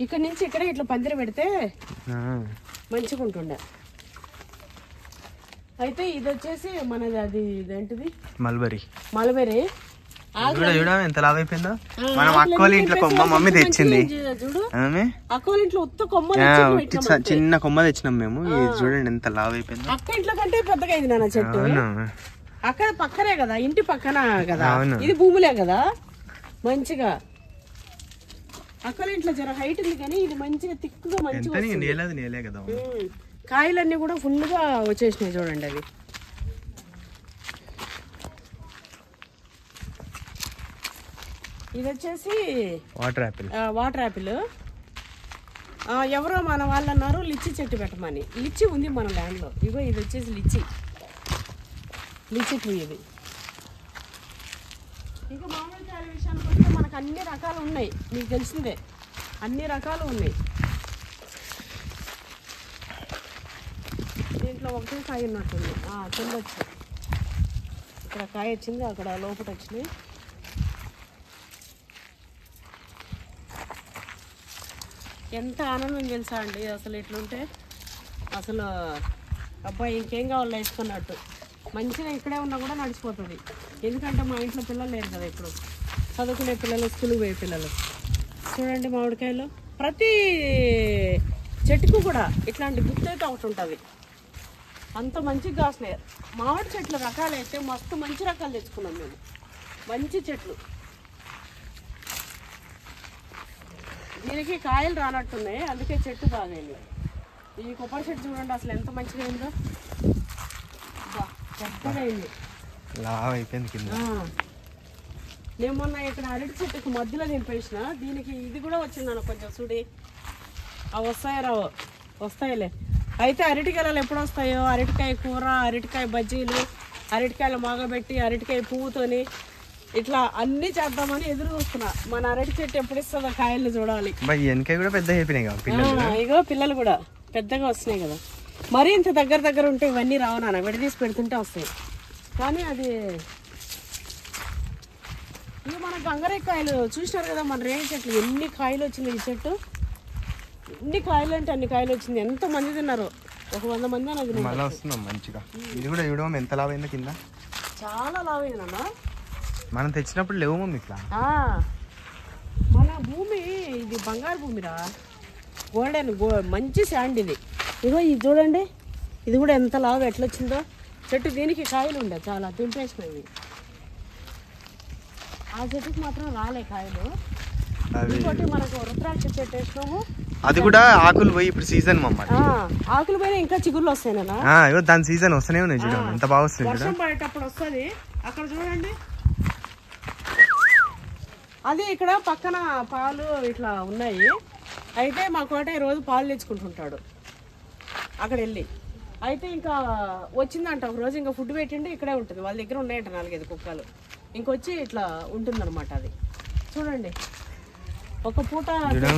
S1: ఇక్కడ నుంచి ఇక్కడే ఇట్లా పందిరి పెడితే మంచిగా ఉంటుండే. అయితే ఇది వచ్చేసి మనది అది ఇదేంటిది మల్బెరీ.
S2: ఎంత లాభ అయిపోయిందో. మనం అక్కోళ్ళ ఇంట్లో కొమ్మ మమ్మీ తెచ్చింది.
S1: అక్కోళ్ళ ఇంట్లో ఉత్త కొమ్మ
S2: చిన్న కొమ్మ తెచ్చినాం మేము. ఇది చూడండి ఎంత లాభ అయిపోయిందో.
S1: అక్క ఇంట్లో కంటే పెద్దగా అయింది నాన్న చెట్టు. అక్కడ పక్కనే కదా, ఇంటి పక్కన కదా,
S2: అవును.
S1: ఇది భూములే కదా మంచిగా. అక్కడ ఇంట్లో జర హైట్ ఉంది కానీ ఇది మంచిగా తిక్కుగా మంచిగా
S2: ఎంత
S1: వస్తుంది.
S2: నేలది నేలే కదా.
S1: కాయలన్నీ కూడా ఫుల్గా వచ్చేసినాయి చూడండి. అవి ఇది వచ్చేసి వాటర్ యాపిల్. ఎవరో మన వాళ్ళు అన్నారు లిచ్చి చెట్టు పెట్టమని. లిచ్చి ఉంది మన ల్యాండ్లో. ఇగో ఇది వచ్చేసి లిచ్చి ట్రీ ఇది. ఇక మామిడికాయల విషయానికి వస్తే మనకు అన్ని రకాలు ఉన్నాయి, మీకు తెలిసిందే, అన్ని రకాలు ఉన్నాయి. దీంట్లో ఒకటే కాయ ఉన్నట్టుంది. కింద వచ్చి ఇక్కడ కాయ వచ్చింది, అక్కడ లోపల వచ్చినాయి. ఎంత ఆనందం తెలుసా అండి అసలు. ఇట్లుంటే అసలు అబ్బాయి ఇంకేం కావాలి వేసుకున్నట్టు. మంచిగా ఇక్కడే ఉన్నా కూడా నడిచిపోతుంది. ఎందుకంటే మా ఇంట్లో పిల్లలు లేరు కదా, ఇప్పుడు చదువుకునే పిల్లలు, స్కూల్కి పోయే పిల్లలు. చూడండి మామిడికాయలు ప్రతి చెట్టుకు కూడా ఇట్లాంటి గుత్తైతే ఒకటి ఉంటుంది. అంత మంచిగా కాస్తున్నాయి మామిడి చెట్లు. రకాలైతే మస్తు మంచి రకాలు తెచ్చుకున్నాం మేము, మంచి చెట్లు. దీనికి కాయలు రానట్టున్నాయి, అందుకే చెట్టు బాగైంది. ఈ కొబ్బరి చెట్టు చూడండి అసలు ఎంత మంచిగా అయిందో, పెద్దగా అయింది,
S2: లావ్ అయిపోయింది కింద.
S1: నేను మొన్న ఇక్కడ అరటి చెట్టుకు మధ్యలో నింపేసిన. దీనికి ఇది కూడా వచ్చిందన్న కొంచెం చూడి. అవి వస్తాయో రావో, వస్తాయిలే. అయితే అరటికాయలు ఎప్పుడు వస్తాయో, అరటికాయ కూర, అరటికాయ బజ్జీలు, అరటికాయలు మాగబెట్టి, అరటికాయ పువ్వుతోని ఇట్లా అన్ని చేద్దామని ఎదురు చూస్తున్నా. మన అరటి చెట్టు ఎప్పుడు ఇస్తుందో కాయలు చూడాలి.
S2: వెనకాయ కూడా పెద్ద అయిపోయినాయి కదా,
S1: ఇగో పిల్లలు కూడా పెద్దగా వస్తున్నాయి కదా. మరీ ఇంత దగ్గర ఉంటే ఇవన్నీ రావు నాన్న, విడదీసి పెడుతుంటే వస్తాయి. కానీ అది ఇక మన గంగరేకాయలు చూసినారు కదా, మన రేణి చెట్లు ఎన్ని కాయలు వచ్చింది. ఈ చెట్టు ఎన్ని కాయలు అంటే అన్ని కాయలు వచ్చింది. ఎంత మంది తిన్నారు, ఒక 100 మంది అనేది.
S2: మళ్ళీ వస్తున్నాం మంచిగా. ఇది కూడా ఇవ్వడం ఎంత లాభ అయిందో కింద,
S1: చాలా లాభైంది నాన్న.
S2: మనం తెచ్చినప్పుడు లేవు మమ్మీ ఇట్లా.
S1: మన భూమి ఇది బంగారు భూమిరా, గోల్డెన్ మంచి శాండ్ ఇది. ఇగో ఇది చూడండి, ఇది కూడా ఎంత లావు ఎట్లా వచ్చిందో చెట్టు. దీనికి కాయలు ఉండే చాలా, తెంపేసినవి. ఆ చెట్టుకి మాత్రం రాలే కాయలు. ఇంకోటి మనకు రుద్రాక్ష చెట్టు వేసినాము,
S2: అది కూడా ఆకులు పోయి ఇప్పుడు సీజన్ మమ్మ.
S1: ఆకులు పోయినా ఇంకా చిగుర్లు వస్తాయి నాన్న.
S2: దాని సీజన్ వస్తూనే ఉన్నాయి చూడండి, ఎంత బాగా వస్తుంది.
S1: వర్షం పడేటప్పుడు వస్తుంది. అక్కడ చూడండి, అది ఇక్కడ పక్కన పాలు ఇట్లా ఉన్నాయి. అయితే మా కోటయ్య రోజు పాలు తెచ్చుకుంటుంటాడు అక్కడ వెళ్ళి. అయితే ఇంకా వచ్చిందంట ఒక రోజు, ఇంకా ఫుడ్ పెట్టిండి ఇక్కడే ఉంటుంది. వాళ్ళ దగ్గర ఉన్నాయంట 4-5 కుక్కలు. ఇంకొచ్చి ఇట్లా ఉంటుందన్నమాట. అది చూడండి, ఒక పూట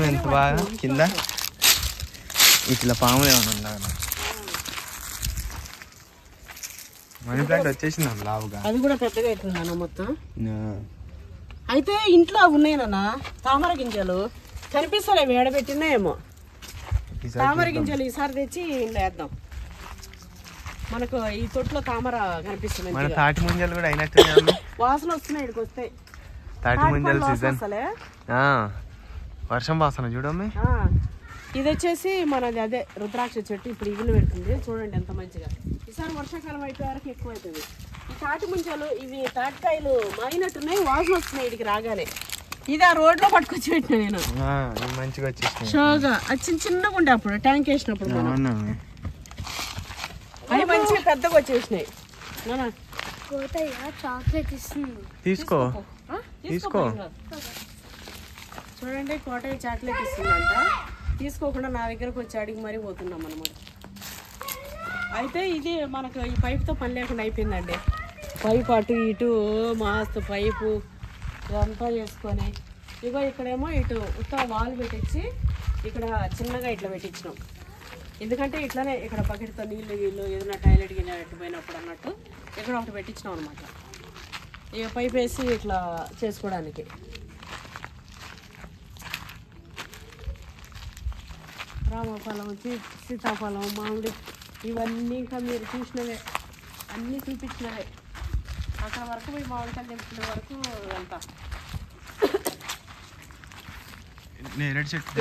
S2: ఎంత బాగా కింద ఇట్లా పాములు ఏమైనా ఉందా. మనీ ప్లాంట్ వచ్చేసింది లావుగా,
S1: అది కూడా పెద్దగా అవుతుంది మొత్తం. అయితే ఇంట్లో ఉన్నాయి నాన్న తామర గింజలు, కనిపిస్తలేవు, ఏడబెట్టినాయేమో తామర గింజలు. ఈసారి తెచ్చి ఇంట్లో వేద్దాం. మనకు ఈ తొట్లో తామర కనిపిస్తుంది.
S2: తాటి ముంజలు కూడా అయినట్టు
S1: వాసన వస్తున్నాయి ఇక్కడికి వస్తే.
S2: తాటి ముంజలు సీజన్, వర్షం వాసన చూడమ్మే.
S1: ఇది వచ్చేసి మనది అదే రుద్రాక్ష చెట్టు. ఇప్పుడు ఇగులు పెడుతుంది చూడండి ఎంత మంచిగా. ఈసారి వర్షాకాలం అయిపోయే వరకు ఎక్కువ అవుతుంది. ఈ తాటి ముంజలు ఇవి తాటికాయలు మాగినట్టున్నాయి, వాసన వస్తున్నాయి ఇడికి రాగానే. ఇది ఆ రోడ్లో పట్టుకొచ్చి పెట్టిన నేను
S2: మంచిగా వచ్చేసి
S1: షోగా. అది చిన్నగా ఉండే అప్పుడు ట్యాంక్ వేసినప్పుడు అవి మంచిగా పెద్దగా వచ్చేసినాయి.
S3: చాక్లెట్ ఇస్తుంది,
S2: తీసుకో తీసుకో.
S1: చూడండి కోటయ్య చాక్లెట్ ఇస్తుందంట. తీసుకోకుండా నా దగ్గరకు వచ్చి అడిగి మరీ పోతున్నాం అనమాట. అయితే ఇది మనకు ఈ పైపుతో పని లేకుండా అయిపోయిందండి. పైపు అటు ఇటు మస్తు పైపు ఇదంతా చేసుకొని, ఇగో ఇక్కడేమో ఇటు ఉత్తర వాల్ పెట్టించి ఇక్కడ చిన్నగా ఇట్లా పెట్టించినాం. ఎందుకంటే ఇట్లానే ఇక్కడ బకెట్తో నీళ్ళు ఏదైనా టాయిలెట్ గిన్నె పోయినప్పుడు అన్నట్టు ఇక్కడ ఒకటి పెట్టించినాం అనమాట. ఇక పైప్ వేసి ఇట్లా చేసుకోవడానికి. రామఫలం, సీతాఫలం, మామిడి ఇవన్నీ ఇంకా మీరు చూసినవే, అన్నీ చూపించినవే. అక్కడ వరకు పోయి మామిడికాయలు తెంపుకునే వరకు వెళ్తా.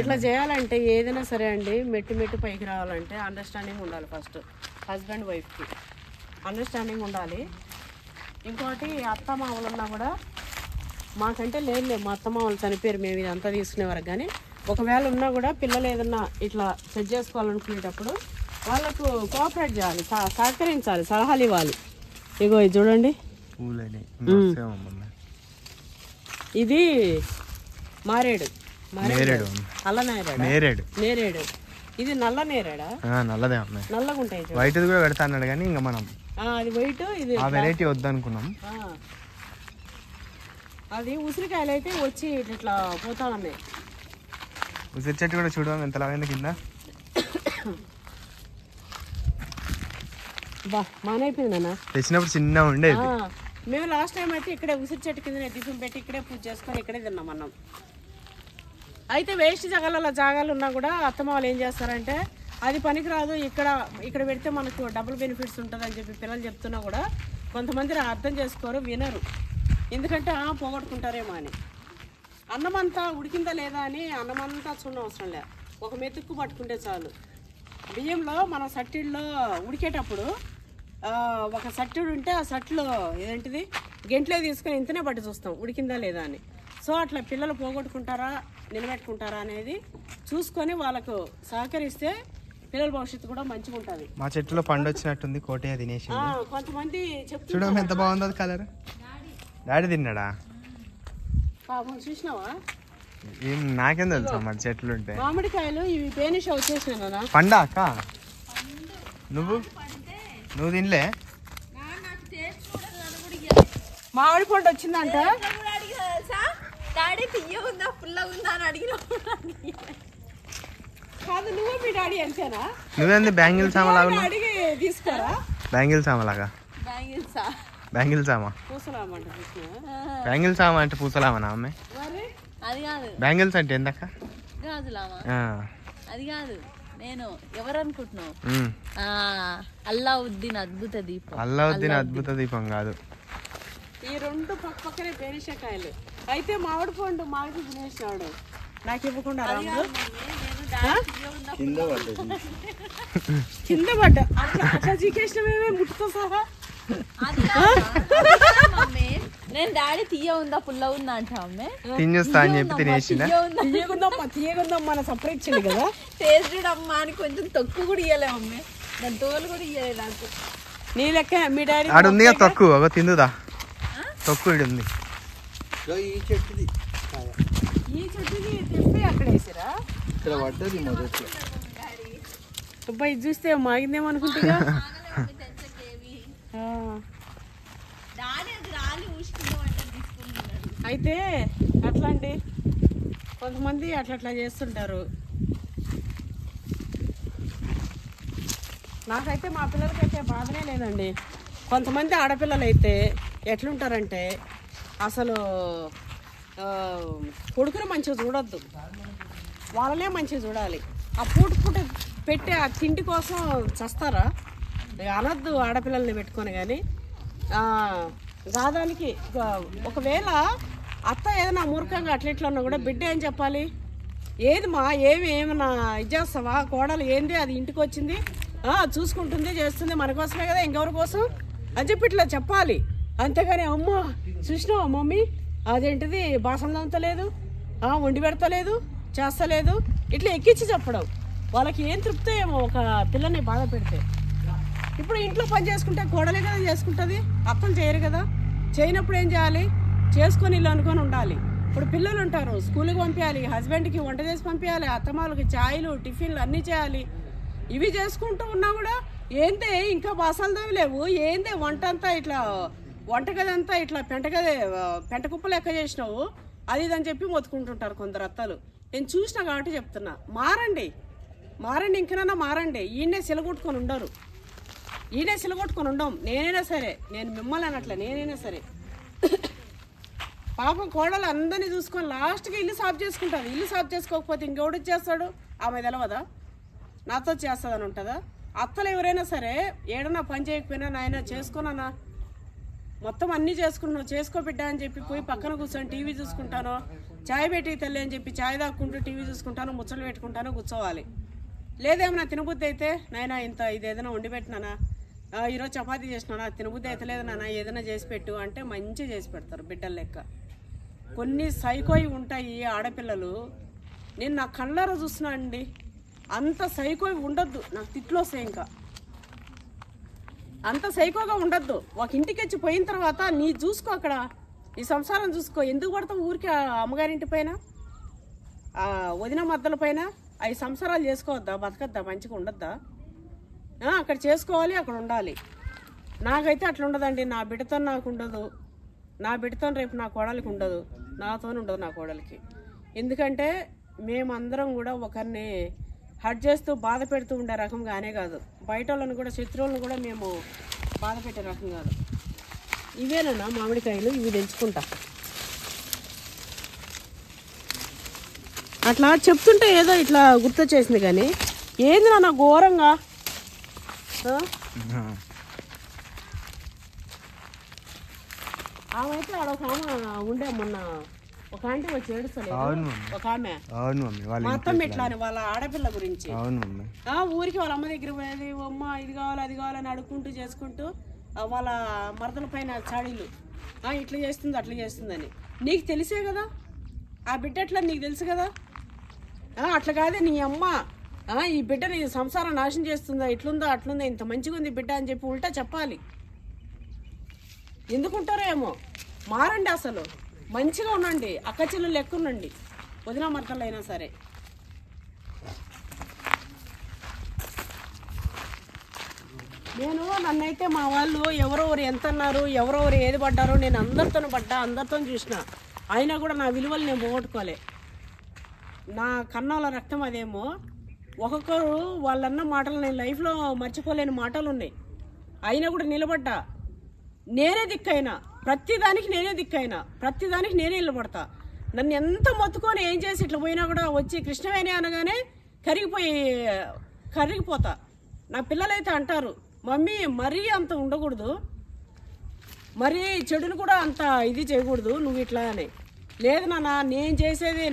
S1: ఇట్లా చేయాలంటే ఏదైనా సరే అండి, మెట్టు పైకి రావాలంటే అండర్స్టాండింగ్ ఉండాలి. ఫస్ట్ హస్బెండ్ వైఫ్కి అండర్స్టాండింగ్ ఉండాలి. ఇంకోటి అత్తమామలు ఉన్నా కూడా మాకంటే లేదు, మా అత్తమామలు చనిపోయారు, మేము ఇదంతా తీసుకునేవారు. కానీ ఒకవేళ ఉన్నా కూడా పిల్లలు ఏదన్నా ఇట్లా సెట్ చేసుకోవాలనుకునేటప్పుడు వాళ్ళకు కోఆపరేట్ చేయాలి, సహకరించాలి, సలహాలు ఇవ్వాలి. ఇగో ఇది చూడండి, ఇది మారేడు, అల్ల నేరేడు. ఇది నల్ల నేరేడా?
S2: నల్లదే,
S1: నల్లగా ఉంటాయి.
S2: వైట్ కూడా పెడతా అన్నాడు కానీ ఇంకా మనం
S1: అది వైట్, ఇది
S2: ఆ వెరైటీ వద్దనుకున్నాం.
S1: అది ఉసిరికాయలు అయితే వచ్చి ఇట్లా పోతా ఉన్నాయి.
S2: ఉసిరి చెట్టు కూడా చూడడం ఎంత లాగైంది కింద.
S1: మానైపోయింది అన్న,
S2: తెచ్చినప్పుడు చిన్న ఉండేది.
S1: మేము లాస్ట్ టైం అయితే ఇక్కడే ఉసిరి చెట్టు కింద టిఫిన్ పెట్టి ఇక్కడే పూజ చేసుకొని ఇక్కడే తిన్నాం అన్నం. అయితే వేస్ట్ జాగాలు ఉన్నా కూడా అత్తమ్మ వాళ్ళు ఏం చేస్తారంటే అది పనికిరాదు, ఇక్కడ పెడితే మనకు డబుల్ బెనిఫిట్స్ ఉంటుంది అని చెప్పి పిల్లలు చెప్తున్నా కూడా కొంతమంది అర్థం చేసుకోరు, వినరు. ఎందుకంటే పోగొట్టుకుంటారేమో అని. అన్నమంతా ఉడికిందా లేదా అని అన్నమంతా చూడడం అవసరం లే, ఒక మెతుక్కు పట్టుకుంటే చాలు. బియ్యంలో మన సట్టిల్లో ఉడికేటప్పుడు ఒక సట్టుడు ఉంటే ఆ సట్టులో ఏంటిది గెంట్లే తీసుకొని ఇంతనే పట్టి చూస్తాం ఉడికిందా లేదా అని. సో అట్లా పిల్లలు పోగొట్టుకుంటారా నిలబెట్టుకుంటారా అనేది చూసుకొని వాళ్ళకు సహకరిస్తే పిల్లల భవిష్యత్తు కూడా మంచిగా ఉంటుంది.
S2: మా చెట్టులో పండు వచ్చినట్టుంది, కోటయ్య తినేసి.
S1: కొంతమంది చెప్తున్నారు
S2: చూడడం ఎంత బాగుంది అది కలర్. డాడీ తిన్నాడా?
S1: పాపం చూసినావా?
S2: ఏం నాకేం తెలుసా మరి చెట్లు ఉంటాయి.
S1: మామిడికాయలు ఇవి పేనిష వచ్చేసినా
S2: పండా అక్క? నువ్వు తినలే?
S1: మామిడి పండు వచ్చిందంట.
S4: డాడీ తీయ ఉందా పుల్లగా ఉందా అని అడిగిన
S1: కాదు, నువ్వు మీ డాడీ అంతేనా?
S2: నువ్వేంది బ్యాంగిల్ సామలాగా
S1: అడిగి తీసుకోరా?
S2: బ్యాంగిల్ సామలాగా బ్యాంగిల్ సామా
S1: పూసలామంట.
S2: బ్యాంగిల్ సామా అంటే పూసలామనా అమ్మే?
S4: అది కాదు.
S2: బ్యాంగిల్స్ అంటే ఏందక్క?
S4: గాజులామా? అది కాదు. నేను ఎవరు అనుకుంటున్నావు? అల్లావుద్దీన్ అద్భుత దీపం.
S2: అల్లావుద్దీన్ అద్భుత దీపం కాదు.
S1: ఈ రెండు పక్కనే పేనిషకాయలు. అయితే మామిడి పండు మాకు తినేసినాడు, నాకు ఇవ్వకుండా. కింద పడ్డ అట్లా చీకేసినమేమే ముట్టుతో సహా.
S4: నేను డాడీ తీయ ఉందా పుల్ల ఉందా అంటా అమ్మే.
S2: తినేస్తా అని చెప్పి తినేసిందా?
S1: తీయగుందమ్మా సపరేట్ ఇచ్చింది కదా.
S4: టేస్ట్ అమ్మా అని కొంచెం తక్కువ కూడా ఇయ్యలే అమ్మే, దాని తోలు కూడా ఇయ్యలే నాకు.
S1: నీ లెక్క మీ డాడీ
S2: ఆడు ఉంది తక్కువ తిందుదా? తక్కువ ఉంది.
S1: ఈ చెట్టుకి తెప్పి అక్కడ వేసారా? అబ్బాయి చూస్తే మాగిందేమనుకుంటుగా. అయితే అట్లా అండి, కొంతమంది అట్లా చేస్తుంటారు. నాకైతే మా పిల్లలకైతే బాధనే లేదండి. కొంతమంది ఆడపిల్లలు అయితే ఎట్లుంటారంటే అసలు కొడుకుని మంచిగా చూడొద్దు, వాళ్ళనే మంచిగా చూడాలి. ఆ పూట పెట్టే ఆ తిండి కోసం చస్తారా? అనొద్దు ఆడపిల్లల్ని పెట్టుకొని. కానీ గాదానికి ఒకవేళ అత్త ఏదైనా మూర్ఖంగా అట్లా ఉన్నా కూడా బిడ్డ ఏం చెప్పాలి? ఏది మా ఏమన్నా ఇచ్చేస్తావా? కోడలు ఏంది అది ఇంటికి వచ్చింది, చూసుకుంటుంది, చేస్తుంది, మన కోసమే కదా, ఇంకెవరి కోసం అని చెప్పి ఇట్లా చెప్పాలి. అంతేగాని అమ్మ చూసినావా మమ్మీ అదేంటిది బాసన తోమతలేదు, వండి పెడతలేదు, చేస్తలేదు, ఇట్లా ఎక్కించి చెప్పడం. వాళ్ళకి ఏం తృప్తి ఏమో ఒక పిల్లని బాధ పెడితే. ఇప్పుడు ఇంట్లో పని చేసుకుంటే కోడలే కదా చేసుకుంటుంది, అత్తలు చేయరు కదా. చేయనప్పుడు ఏం చేయాలి? చేసుకొని ఇల్లు అనుకొని ఉండాలి. ఇప్పుడు పిల్లలు ఉంటారు, స్కూల్కి పంపించాలి, హస్బెండ్కి వంట చేసి పంపించాలి, అత్తమాలకి ఛాయలు టిఫిన్లు అన్నీ చేయాలి. ఇవి చేసుకుంటూ ఉన్నా కూడా ఏందే ఇంకా బాసాలు లేవు, ఏందే వంట అంతా ఇట్లా వంటగది అంతా ఇట్లా పెంట కుప్ప లెక్క చేసినావు అది ఇదని చెప్పి మొత్తుకుంటుంటారు కొందరు అత్తలు. నేను చూసినా కాబట్టి చెప్తున్నా, మారండి, ఇంకనన్నా మారండి. ఈయనే సిలగొట్టుకొని ఉండరు, నేనైనా సరే, నేను మిమ్మల్ని అనట్లే, నేనైనా సరే. పాపం కోడలు అందరినీ చూసుకొని లాస్ట్కి ఇల్లు సాఫ్ చేసుకుంటుంది. ఇల్లు సాఫ్ చేసుకోకపోతే ఇంకెవడు చేస్తాడు? ఆమె తెలవదా? నాతో చేస్తుందని ఉంటుందా? అత్తలు ఎవరైనా సరే ఏడన్నా పని చేయకపోయినా నాయన చేసుకోనన్నా మొత్తం అన్నీ చేసుకున్నాను, చేసుకోబిడ్డా అని చెప్పి పోయి పక్కన కూర్చొని టీవీ చూసుకుంటాను, చాయ్ పెట్టి తల్లి అని చెప్పి చాయ్ తాక్కుంటూ టీవీ చూసుకుంటాను, ముచ్చట్లు పెట్టుకుంటాను, కూర్చోవాలి. లేదేమన్నా తినబుద్ధి అయితే నాయన ఇంత ఇది ఏదైనా వండి పెట్టినానా, ఈరోజు చపాతీ చేసినా తినబుద్ధి అయితలేదు నాన్న ఏదైనా చేసి పెట్టు అంటే మంచిగా చేసి పెడతారు బిడ్డల లెక్క. కొన్ని సైకోయి ఉంటాయి ఆడపిల్లలు, నేను నా కళ్ళారా చూస్తున్నా అండి. అంత సైకోయి ఉండొద్దు, నాకు తిట్లు వస్తాయి. ఇంకా అంత సైకోగా ఉండొద్దు. ఒక ఇంటికి వచ్చి పోయిన తర్వాత నీ చూసుకో, అక్కడ నీ సంసారం చూసుకో. ఎందుకు పడతావు ఊరికి అమ్మగారింటి పైన, వదిన మద్దల పైన? అవి సంసారాలు చేసుకోవద్దా, బతకద్దా, మంచిగా ఉండద్దా? అక్కడ చేసుకోవాలి, అక్కడ ఉండాలి. నాకైతే అట్లా ఉండదండి. నా బిడ్డతో నాకు ఉండదు, నా బిడ్డతో రేపు నా కోడలికి ఉండదు, నాతో ఉండదు నా కోడలికి. ఎందుకంటే మేమందరం కూడా ఒకరిని హర్ట్ చేస్తూ బాధ పెడుతూ ఉండే రకంగానే కాదు, బయట వాళ్ళని కూడా శత్రువులను కూడా మేము బాధ పెట్టే రకం కాదు. ఇవేనా మామిడికాయలు, ఇవి తెంచుకుంటా. అట్లా చెప్తుంటే ఏదో ఇట్లా గుర్తొచ్చేసింది. కానీ ఏంది నాన్న ఘోరంగా ఆమె అయితే ఆడొక ఆమె ఉండే, మొన్న ఒక ఆంటీ వచ్చి ఏడుస్తలేదు ఒక ఆమె, మొత్తం ఇట్లా వాళ్ళ ఆడపిల్ల గురించి. ఊరికి వాళ్ళ అమ్మ దగ్గర పోయేది, అమ్మ ఇది కావాలి అది కావాలని అడుక్కుంటూ చేసుకుంటూ వాళ్ళ మరదల పైన చాడీలు, ఇట్లా చేస్తుంది అట్లా చేస్తుందని. నీకు తెలిసే కదా ఆ బిడ్డ ఎట్లా, నీకు తెలుసు కదా. అట్లా కాదే నీ అమ్మ ఈ బిడ్డ నీ సంసారం నాశనం చేస్తుందా, ఇట్లుందా అట్లుందా, ఇంత మంచిగా ఉంది బిడ్డ అని చెప్పి ఉల్టా చెప్పాలి. ఎందుకుంటారో ఏమో, మారండి, అసలు మంచిగా ఉండండి, అక్క చెల్లెలు లెక్క ఉండండి, వదిన మరకలు అయినా సరే. నన్నైతే మా వాళ్ళు ఎవరెవరు ఎంత అన్నారు, ఎవరెవరు ఏది పడ్డారో, నేను అందరితో పడ్డా, అందరితో చూసిన, అయినా కూడా నా విలువలు నేను పోగొట్టుకోలే. నా కన్నాల రక్తం అదేమో. ఒక్కొక్కరు వాళ్ళన్న మాటలు నేను లైఫ్లో మర్చిపోలేని మాటలు ఉన్నాయి, అయినా కూడా నిలబడ్డా. నేనే దిక్కైనా, ప్రతిదానికి నేనే దిక్కైనా, ప్రతిదానికి నేనే నిలబడతా. నన్ను ఎంత మొత్తుకొని ఏం చేసి ఇట్లా పోయినా కూడా వచ్చి కృష్ణవేణి అనగానే కరిగిపోతా. నా పిల్లలైతే అంటారు, మమ్మీ మరీ అంత ఉండకూడదు, మరీ చెడును కూడా అంత ఇది చేయకూడదు నువ్వు ఇట్లా అని. లేదు నాన్న, నేను చేసేది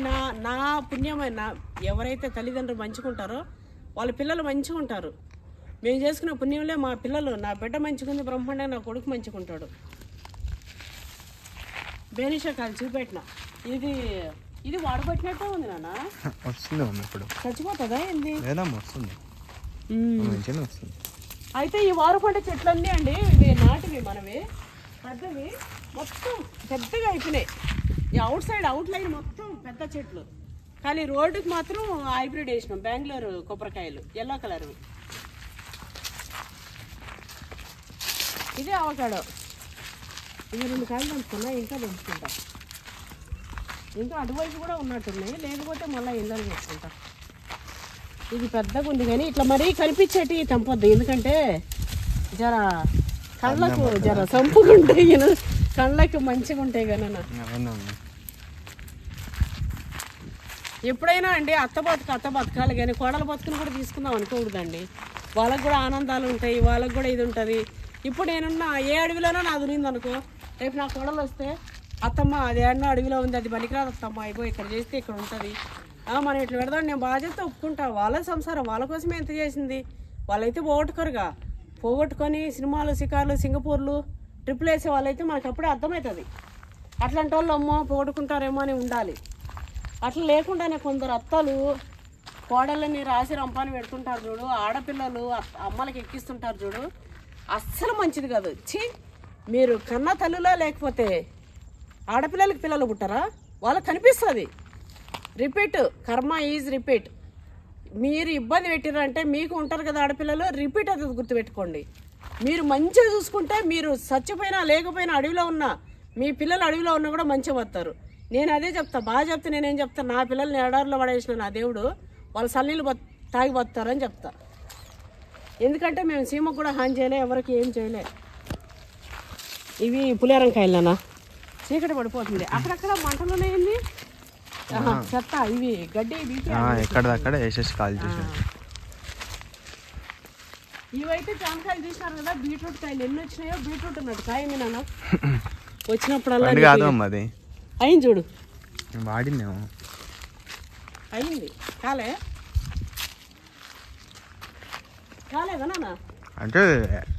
S1: నా పుణ్యమైన. ఎవరైతే తల్లిదండ్రులు మంచుకుంటారో వాళ్ళ పిల్లలు మంచిగా ఉంటారు. మేము చేసుకున్న పుణ్యంలే మా పిల్లలు, నా బిడ్డ మంచుకుంది బ్రహ్మాండంగా, నా కొడుకు మంచుకుంటాడు. బేనిషాకాయలు చూపెట్టిన, ఇది వాడబట్టినట్టే ఉంది నాన్న.
S2: వస్తుంది ఇప్పుడు,
S1: చచ్చిపోతుందా ఏంది?
S2: వస్తుంది.
S1: అయితే ఈ వారుపంట చెట్లన్నీ అండి, ఇవి నాటివి మనవి, పెద్దవి, మొత్తం పెద్దగా అయిపోయినాయి. ఈ అవుట్ లైన్ మొత్తం పెద్ద చెట్లు, కానీ రోడ్డుకి మాత్రం హైబ్రిడ్ వేసినాం, బెంగళూరు కొబ్బరికాయలు, ఎల్లో కలర్. ఇదే అవకాడో, ఇవి 2 కాయలు దంచుకున్నా, ఇంకా దంచుకుంటా. ఇంకా అటువైపు కూడా ఉన్నట్టున్నాయి, లేకపోతే మళ్ళీ ఇళ్ళని వేసుకుంటా. ఇది పెద్దగా ఉంది కానీ ఇట్లా మరీ కనిపించేటి తెంపొద్దు, ఎందుకంటే జర కళ్ళకు జర సంపుగా ఉంటాయి, కళ్ళకి మంచిగా ఉంటాయి కదా. ఎప్పుడైనా అండి అత్త బతకాలి కానీ కోడల బతుకుని కూడా తీసుకుందాం అనుకోకూడదండి. వాళ్ళకు కూడా ఆనందాలు ఉంటాయి, వాళ్ళకు కూడా ఇది ఉంటుంది. ఇప్పుడు నేనున్న ఏ అడవిలోనో నాది ఉంది అనుకో, రేపు నా కోడలు వస్తే అత్తమ్మ అది ఏడనో అడవిలో ఉంది, అది పనికిరాదు అత్తమ్మ, అయిపో ఇక్కడ చేస్తే ఇక్కడ ఉంటుంది, మనం ఇట్లా పెడదాం, నేను బాగా చేస్తే ఒప్పుకుంటా. వాళ్ళ సంసారం వాళ్ళ కోసమే ఎంత చేసింది, వాళ్ళైతే పోగొట్టుకొని సినిమాలు, షికార్లు, సింగపూర్లు, ట్రిప్పులు వేసే వాళ్ళైతే మనకు అప్పుడే అర్థమవుతుంది. అట్లాంటి వాళ్ళు అమ్మో పోగొట్టుకుంటారేమో అని ఉండాలి. అట్లా లేకుండానే కొందరు అత్తలు కోడళ్ళని రాసి రంపాన్ని పెడుతుంటారు చూడు, ఆడపిల్లలు అమ్మలకి ఎక్కిస్తుంటారు చూడు, అస్సలు మంచిది కాదు. మీరు కన్న తల్లులా లేకపోతే ఆడపిల్లలకి పిల్లలు పుట్టారా, వాళ్ళకి కనిపిస్తుంది. రిపీట్, కర్మ ఈజ్ రిపీట్. మీరు ఇబ్బంది పెట్టారంటే మీకు ఉంటారు కదా ఆడపిల్లలు, రిపీట్ అది గుర్తుపెట్టుకోండి. మీరు మంచిగా చూసుకుంటే, మీరు చచ్చిపోయినా లేకపోయినా అడవిలో ఉన్నా, మీ పిల్లలు అడవిలో ఉన్నా కూడా మంచిగా వస్తారు. నేను అదే చెప్తా, బాగా చెప్తే నేనేం చెప్తా, నా పిల్లల్ని ఎడారిలో పడేసిన నా దేవుడు వాళ్ళు సన్నీళ్ళు తాగి బతారని చెప్తా. ఎందుకంటే మేము సీమకు కూడా హాని చేయలే, ఎవరికి ఏం చేయలే. ఇవి పులిహోరంకాయలనా, చీకటి పడిపోతుంది, అక్కడక్కడ మంటలోనే ఏంది చెత్త, ఇవి గడ్డి
S2: ఎక్కడక్కడ వేసేసి కాల్ చేసి.
S1: ఇవైతే జామకాయలు తీసినారు కదా, బీట్రూట్ కాయలు ఎన్ని వచ్చినాయో. బీట్రూట్ ఉన్నట్టు కాయ మీ నాన్న వచ్చినప్పుడల్లా
S2: అది
S1: అయింది చూడు,
S2: వాడిందేమో,
S1: అయింది. కాలేదా నాన్న?
S2: అంటే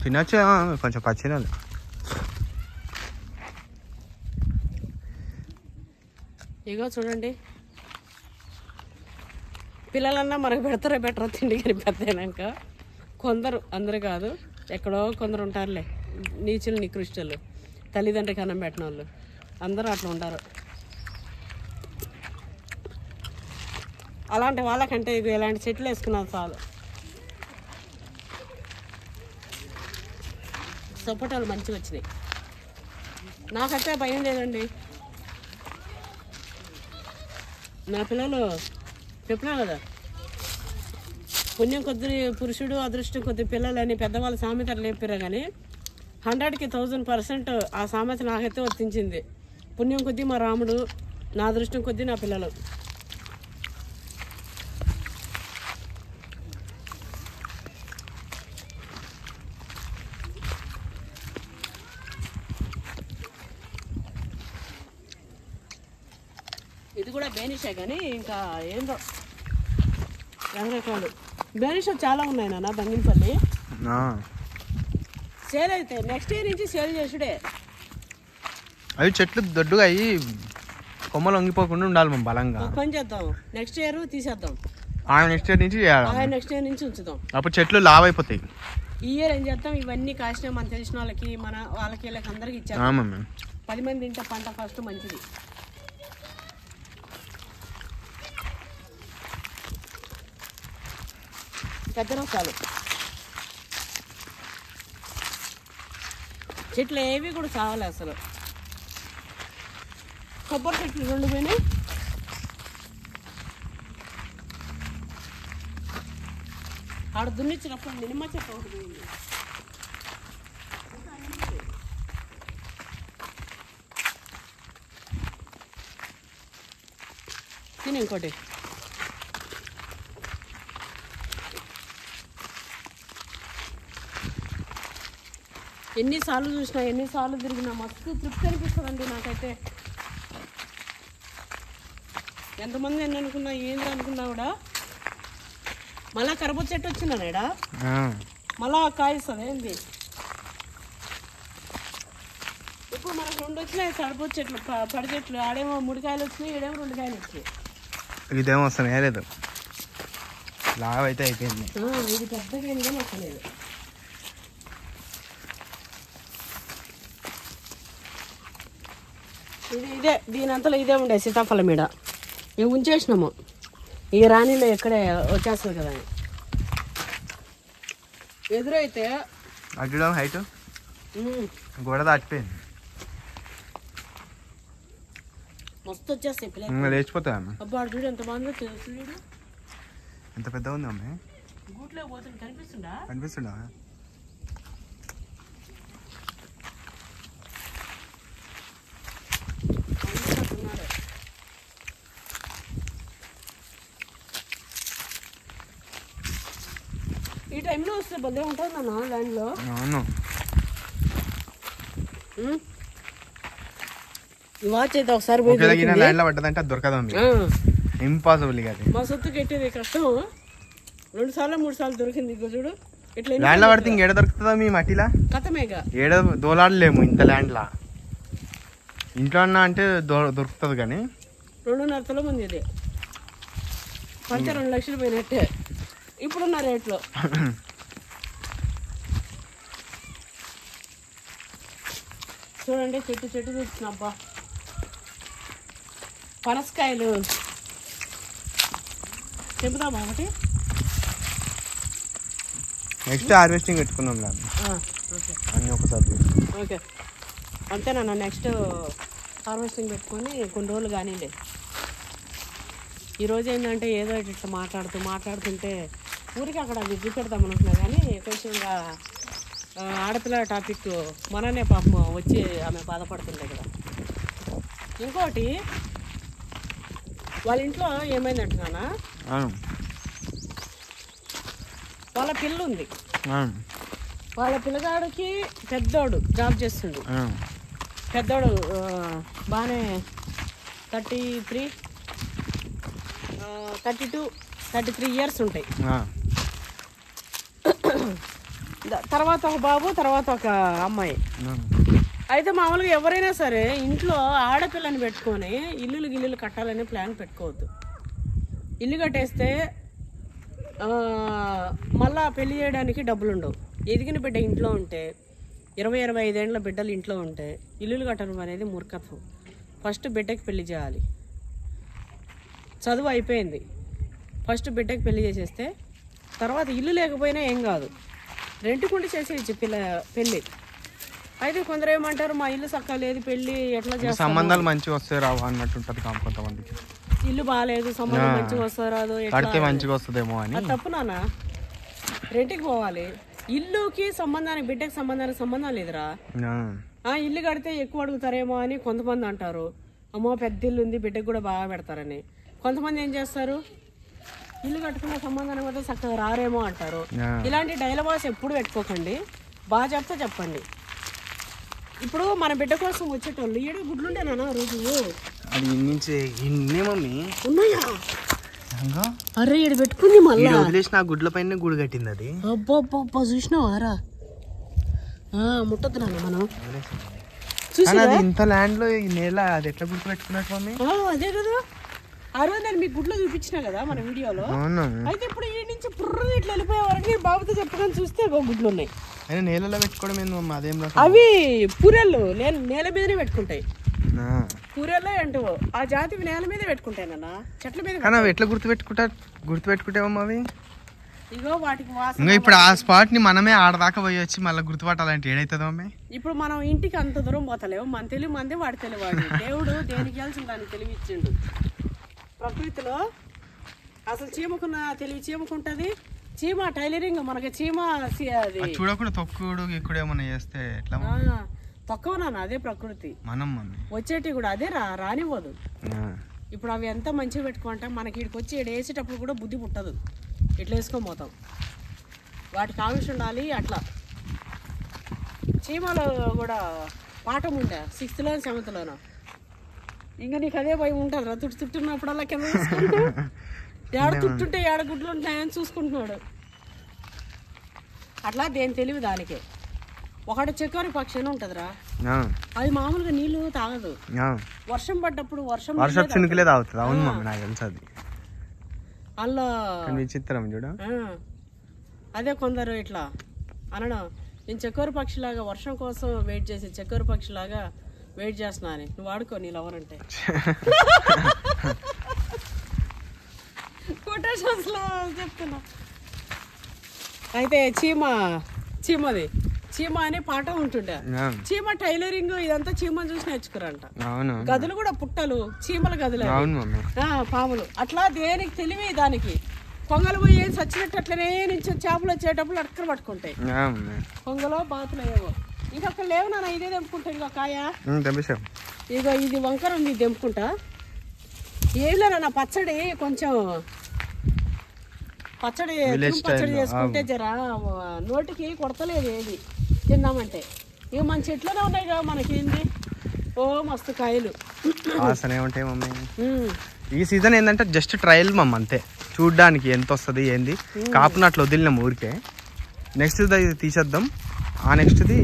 S2: తినచ్చు కొంచెం పచ్చిగా.
S1: ఇగో చూడండి, పిల్లలన్నా మనకు పెడతారో బెటర్ తిండి కానీ పెద్ద అయినాక. కొందరు, అందరు కాదు, ఎక్కడో కొందరు ఉంటారులే నీచులు నికృష్టులు, తల్లిదండ్రికి అన్నం పెట్టిన వాళ్ళు. అందరూ అట్లా ఉంటారు. అలాంటి వాళ్ళకంటే ఇక ఇలాంటి చెట్లు వేసుకున్నాను చాలు. సపోటాలు మంచిగా వచ్చినాయి. నాకైతే భయం లేదండి. నా పిల్లలు చెప్పినా కదా, పుణ్యం కొద్ది పురుషుడు అదృష్టం కొద్ది పిల్లలు అని పెద్దవాళ్ళు సామెతలు లేపారు. కానీ 100కి 1000% ఆ సామెత నాకైతే వర్తించింది. పుణ్యం కొద్దీ మా రాముడు, నా అదృష్టం కొద్దీ నా పిల్లలు. ఇది కూడా బేనిషే కానీ ఇంకా ఏందో రకరకాలు బేనిషా చాలా ఉన్నాయి నాన్న బంగినపల్లి. సేల్ అయితే నెక్స్ట్ ఇయర్ నుంచి సేల్ చేసుడే.
S2: అవి చెట్లు దొడ్డుగా అయ్యి కొమ్మలు వంగిపోకుండా ఉండాలి మనం బలంగా.
S1: పని చేద్దాం, నెక్స్ట్ ఇయర్ తీసేద్దాం.
S2: నెక్స్ట్ ఇయర్ నుంచి చేయాలి.
S1: నెక్స్ట్ ఇయర్ నుంచి ఉంచుదాం.
S2: అప్పుడు చెట్లు లావ్ అయిపోతాయి.
S1: ఈ ఇయర్ ఏం చేద్దాం, ఇవన్నీ కాసిన మన తెలిసిన వాళ్ళకి, మన వాళ్ళకి వీళ్ళకి అందరికి ఇచ్చాం. 10 మంది తింటే పంట ఫస్ట్ మంచిది. పెద్ద రసాలు చెట్లు ఏవి కూడా చావాలి అసలు. కొబ్బరి చెట్లు 2 పోయినాయి. ఆడ దున్నిచ్చినప్పుడు నిమ్మ చెట్టు ఒకటి పోయింది. తిని ఇంకోటి. ఎన్నిసార్లు చూసినా, ఎన్నిసార్లు తిరిగినా మస్తు తృప్తి అనిపిస్తుందండి నాకైతే. ఎంతమంది ఎన్ని అనుకున్నా, ఏంది అనుకున్నా కూడా మళ్ళా కరబూజ చెట్టు వచ్చిందనేడా, మళ్ళా కాయిస్తుంది ఏంది. ఇప్పుడు మనకు 2 వచ్చినాయి కరబూజ చెట్లు, పడి చెట్లు. ఆడేమో 3 కాయలు వచ్చినాయి, ఈడేమో 2 కాయలు వచ్చినాయి.
S2: ఇదేమో వస్తానే లేదు, లావ్ అయితే అయిపోయింది.
S1: ఇది పెద్దగా ఏం వస్తలేదు. ఇదే దీని అంతలో ఇదే ఉండే సీతాఫలం మీద. ఇవి ఉంచేసినాము, ఈ రాణిలో ఎక్కడే వచ్చేస్తుంది కదా. ఎదురైతే
S2: అడ్డం హైట్ గోడ దాటిపోయింది,
S1: మస్తు వచ్చేస్తాయి పిల్లలు,
S2: లేచిపోతా.
S1: అబ్బా చూడు ఎంత బాగుందో తెలుసు.
S2: ఎంత పెద్ద ఉంది అమ్మాయి,
S1: గూట్లో పోతుంది కనిపిస్తుందా?
S2: కనిపిస్తుందా?
S1: ఈ టైంలో వస్తే భలే ఉంటుంది అన్న ల్యాండ్లో.
S2: అవును,
S1: ఈ వాచ్ అయితే ఒకసారి పోయి
S2: ల్యాండ్ లో పడ్డదంటే అది దొరకదు, ఇంపాసిబుల్.
S1: మా సొత్తు కట్టేది కష్టం. 2 సార్లు 3 సార్లు దొరికింది. ఇక చూడు ఇట్లా
S2: ల్యాండ్ లో పడితే ఇంకేడ దొరుకుతుందా మీ మట్టిలా?
S1: కథమేగా,
S2: ఏడ దోలాడలేము ఇంత ల్యాండ్ లా. ఇంట్లో అన్నా అంటే దొరుకుతుంది కానీ
S1: 2.5 తులం ఉంది ఇది. పంచ 2 లక్షలు పోయినట్టే ఇప్పుడున్న రేట్లో. చూడండి చెట్టు చెట్టు చూస్తున్నాబ్బా. పనసకాయలు చెబుతామా ఒకటి?
S2: నెక్స్ట్ హార్వెస్టింగ్ పెట్టుకున్నాం
S1: ఓకే
S2: అన్నీ ఒకసారి.
S1: ఓకే అంతేనా, నెక్స్ట్ హార్వెస్టింగ్ పెట్టుకొని కొన్ని రోజులు కానివ్వండి. ఈరోజు ఏంటంటే ఏదో ఇట్లా మాట్లాడుతుంటే ఊరికి అక్కడ అది చూపెడతాం అనుకున్నా, కానీ కొంచెం ఆడపిల్ల టాపిక్ మననే పాపం వచ్చి ఆమె బాధపడుతుండే కదా. ఇంకోటి వాళ్ళ ఇంట్లో ఏమైందంటున్నానా, వాళ్ళ పిల్ల ఉంది. వాళ్ళ పిల్లగాడికి పెద్దోడు జాబ్ చేస్తుండు. పెద్దోడు బాగానే 32, 33 ఇయర్స్ ఉంటాయి. తర్వాత ఒక బాబు, తర్వాత ఒక అమ్మాయి. అయితే మామూలుగా ఎవరైనా సరే ఇంట్లో ఆడపిల్లని పెట్టుకొని ఇల్లులు కట్టాలని ప్లాన్ పెట్టుకోవద్దు. ఇల్లు కట్టేస్తే మళ్ళా పెళ్లి చేయడానికి డబ్బులు ఉండవు. ఎదిగిన బిడ్డ ఇంట్లో ఉంటే 20-25 ఏళ్ళ బిడ్డలు ఇంట్లో ఉంటే ఇల్లులు కట్టడం అనేది మూర్ఖత్వం. ఫస్ట్ బిడ్డకి పెళ్లి చేయాలి. చదువు అయిపోయింది, ఫస్ట్ బిడ్డకి పెళ్లి చేసేస్తే తర్వాత ఇల్లు లేకపోయినా ఏం కాదు, రెంట్కుండి చేసేయచ్చు పెళ్ళి. అయితే కొందరు ఏమంటారు మా ఇల్లు చక్కగా లేదు, పెళ్ళి ఎట్లా చేస్తారు,
S2: సంబంధాలు మంచిగా వస్తాయి రావు అన్నట్టు ఉంటుంది కొంతమందికి.
S1: ఇల్లు బాగాలేదు, సంబంధం మంచిగా వస్తారు రాదు,
S2: కడితే మంచిగా వస్తుందేమో అని.
S1: అది తప్పు నాన్న. రెంట్కి పోవాలి. ఇల్లుకి సంబంధానికి బిడ్డకి సంబంధం లేదురా. ఇల్లు కడితే ఎక్కువ అడుగుతారేమో అని కొంతమంది అంటారు. అమ్మో పెద్ద ఇల్లు ఉంది బిడ్డకు కూడా బాగా పెడతారని. కొంతమంది ఏం చేస్తారు, ఇల్లు కట్టుకున్న సంబంధాన్ని కూడా చక్కగా రారేమో అంటారు. ఇలాంటి డైలాగ్స్ ఎప్పుడు పెట్టుకోకండి, బాగా చెప్తే చెప్పండి. ఇప్పుడు మన బిడ్డ కోసం వచ్చేటోళ్ళు 7 గుడ్లుండేనా రోజు? ఉన్నాయా? అరే ఈడ పెట్టుకుంది మళ్ళీ
S2: వదిలేసిన గుడ్ల పైన గూడు కట్టింది అది.
S1: అబ్బా చూసినావారా? ముట్టద్దు నాన్న మనం.
S2: ఇంత ల్యాండ్ లో ఈ నేల అది ఎట్లా గుర్తు పెట్టుకున్నట్టు మమ్మీ?
S1: అదే కదా, ఆ రోజు నేను మీకు గుడ్లో చూపించిన కదా మన వీడియోలో. అయితే ఇప్పుడు ఈ నుంచి పుర్రది ఇట్లా వెళ్ళిపోయే వరకు బాబుతో చెప్పగానే చూస్తే గుడ్లు ఉన్నాయి.
S2: నేలలో పెట్టుకోవడం ఏంది అదేం?
S1: అవి పూరెళ్ళు నేల మీదనే పెట్టుకుంటాయి. పూరెళ్ళే అంటూ ఆ జాతి నేల మీదే పెట్టుకుంటాయన్న, చెట్ల మీద.
S2: ఎట్లా గుర్తు పెట్టుకుంటావమ్మా అవి?
S1: ఇగో వాటికి
S2: ఇంకా ఇప్పుడు ఆ స్పాట్ ని మనమే ఆడదాకా పోయి వచ్చి మళ్ళీ గుర్తుపట్టాలంటే ఏడైతుందో అమ్మే?
S1: ఇప్పుడు మనం ఇంటికి అంత దూరం పోతలేము, మన తెలివి మందే వాడి తెలివాడు. దేవుడు దేనికి వెళ్ళి దానికి తెలివి ఇచ్చిండు. ప్రకృతిలో అసలు చీమకున్న తెలివి చీమకుంటది. చీమ టైలరింగ్ మనకి చీమ
S2: చూడకుండా తొక్కుడు ఎక్కుడు ఏమన్నా చేస్తే ఎట్లా?
S1: తక్కువ అదే ప్రకృతి.
S2: మనం
S1: వచ్చేటి కూడా అదే రానివ్వదు. ఇప్పుడు అవి ఎంత మంచిగా పెట్టుకుంటే మనకి ఇక్కడికి వచ్చి ఇక్కడ వేసేటప్పుడు కూడా బుద్ధి పుట్టదు, ఇట్లా వేసుకోబోతాం. వాటికి ఆవిష్ ఉండాలి. అట్లా చీమలో కూడా పాఠం ఉండే 6th లోనో 7th లోనో. ఇంకా నీకు అదే భయం ఉంటుంది రా, తుట్టున్నప్పుడల్లా కింద చూసుకుంటూ ఏడ తుట్టుంటే ఏడ గుడ్లు ఉంటాయని చూసుకుంటున్నాడు. అట్లా దేని తెలివి దానికే. ఒకటి చక్కెర పక్షి అని ఉంటదిరా, అది మామూలుగా నీళ్లు తాగదు. వర్షం పడ్డప్పుడు
S2: చినుకులే తాగుతుంది. అవును మమ్మీ, నాకు తెలుసు అది.
S1: అలా
S2: విచిత్రం చూడ.
S1: అదే కొందరు ఇట్లా అనడం, నేను చక్కెర పక్షిలాగా వర్షం కోసం వెయిట్ చేసి చక్కెర పక్షిలాగా వెయిట్ చేస్తున్నా అని. నువ్వు వాడుకో నీ లవర్ అంటే. కొటేషన్స్ లో చెప్తున్నా. అయితే చీమ అనే పాట ఉంటుండే. చీమ టైలరింగ్ ఇదంతా చీమని చూసి నేర్చుకురంట. గదులు కూడా పుట్టలు చీమల గదులు, పాములు. అట్లా దేనికి తెలివి దానికి. కొంగలు పోయి ఏం చచ్చినట్టు అట్లనే నుంచి చేపలు వచ్చేటప్పుడు అక్కడ పట్టుకుంటాయి. కొంగలో బాతులు ఏవో. ఇంకా అక్కడ లేవు నాన్న, ఇదే తెంపుకుంటా. ఇంకో కాయ ఇగో ఇది వంకర ఉంది, తెంపుకుంటా. ఏం లేదన్న పచ్చడి కొంచెం పచ్చడి చేసుకుంటే జరా నోటికి కొడతలేదు ఏది తిందామంటే. ఇక మన చెట్లోనే ఉన్నాయి కదా మనకేంది, ఓ మస్తు కాయలు
S2: ఉంటాయి మమ్మీ. ఈ సీజన్ ఏంటంటే జస్ట్ ట్రయల్ మమ్మ, అంతే. చూడ్డానికి ఎంత వస్తుంది ఏంది. కాపున అట్లా వదిలినాం ఊరికే. నెక్స్ట్ తీసేద్దాం, ఆ నెక్స్ట్ది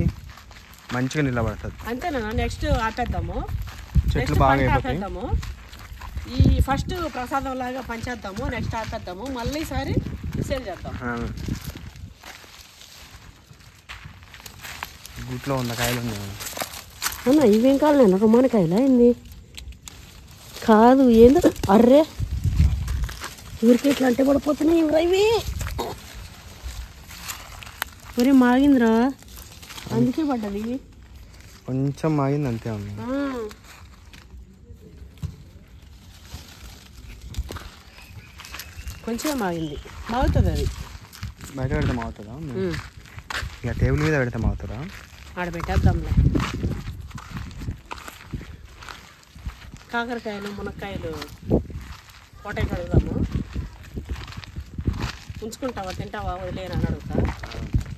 S2: మంచిగా నిలబడుతుంది
S1: అంతేనా. నెక్స్ట్ ఆపేద్దాము,
S2: చెట్లు బాగా
S1: ఆపేద్దాము. ఈ ఫస్ట్ ప్రసాదం లాగా పంచేద్దాము, నెక్స్ట్ ఆపేద్దాము, మళ్ళీ ఈసారి సేల్ చేద్దాం.
S2: గుట్లో ఉన్న కాయలు
S1: అన్న ఇవేం కాదు నేను రుమానకాయలా ఏంది కాదు ఏందో. అర్రే ఊరికి ఇట్లా అంటే పడిపోతున్నాయి ఇవి. ఒరే మాగిందిరా, అందుకే పడ్డది.
S2: కొంచెం మాగింది అంతే అమ్మ.
S1: కొంచెం మాగింది, మాగుతుంది అది.
S2: బయట పెడితే మాగుతుందా? ఇక టేబుల్ మీద పెడితే మాగుతుందా?
S1: ఆడ పెట్టేద్దాంలే. కాకరకాయలు మునక్కాయలు కోటకి అడుగుదాము. ఉంచుకుంటావా, తింటావా, వదిలేని అని అడుగుతా.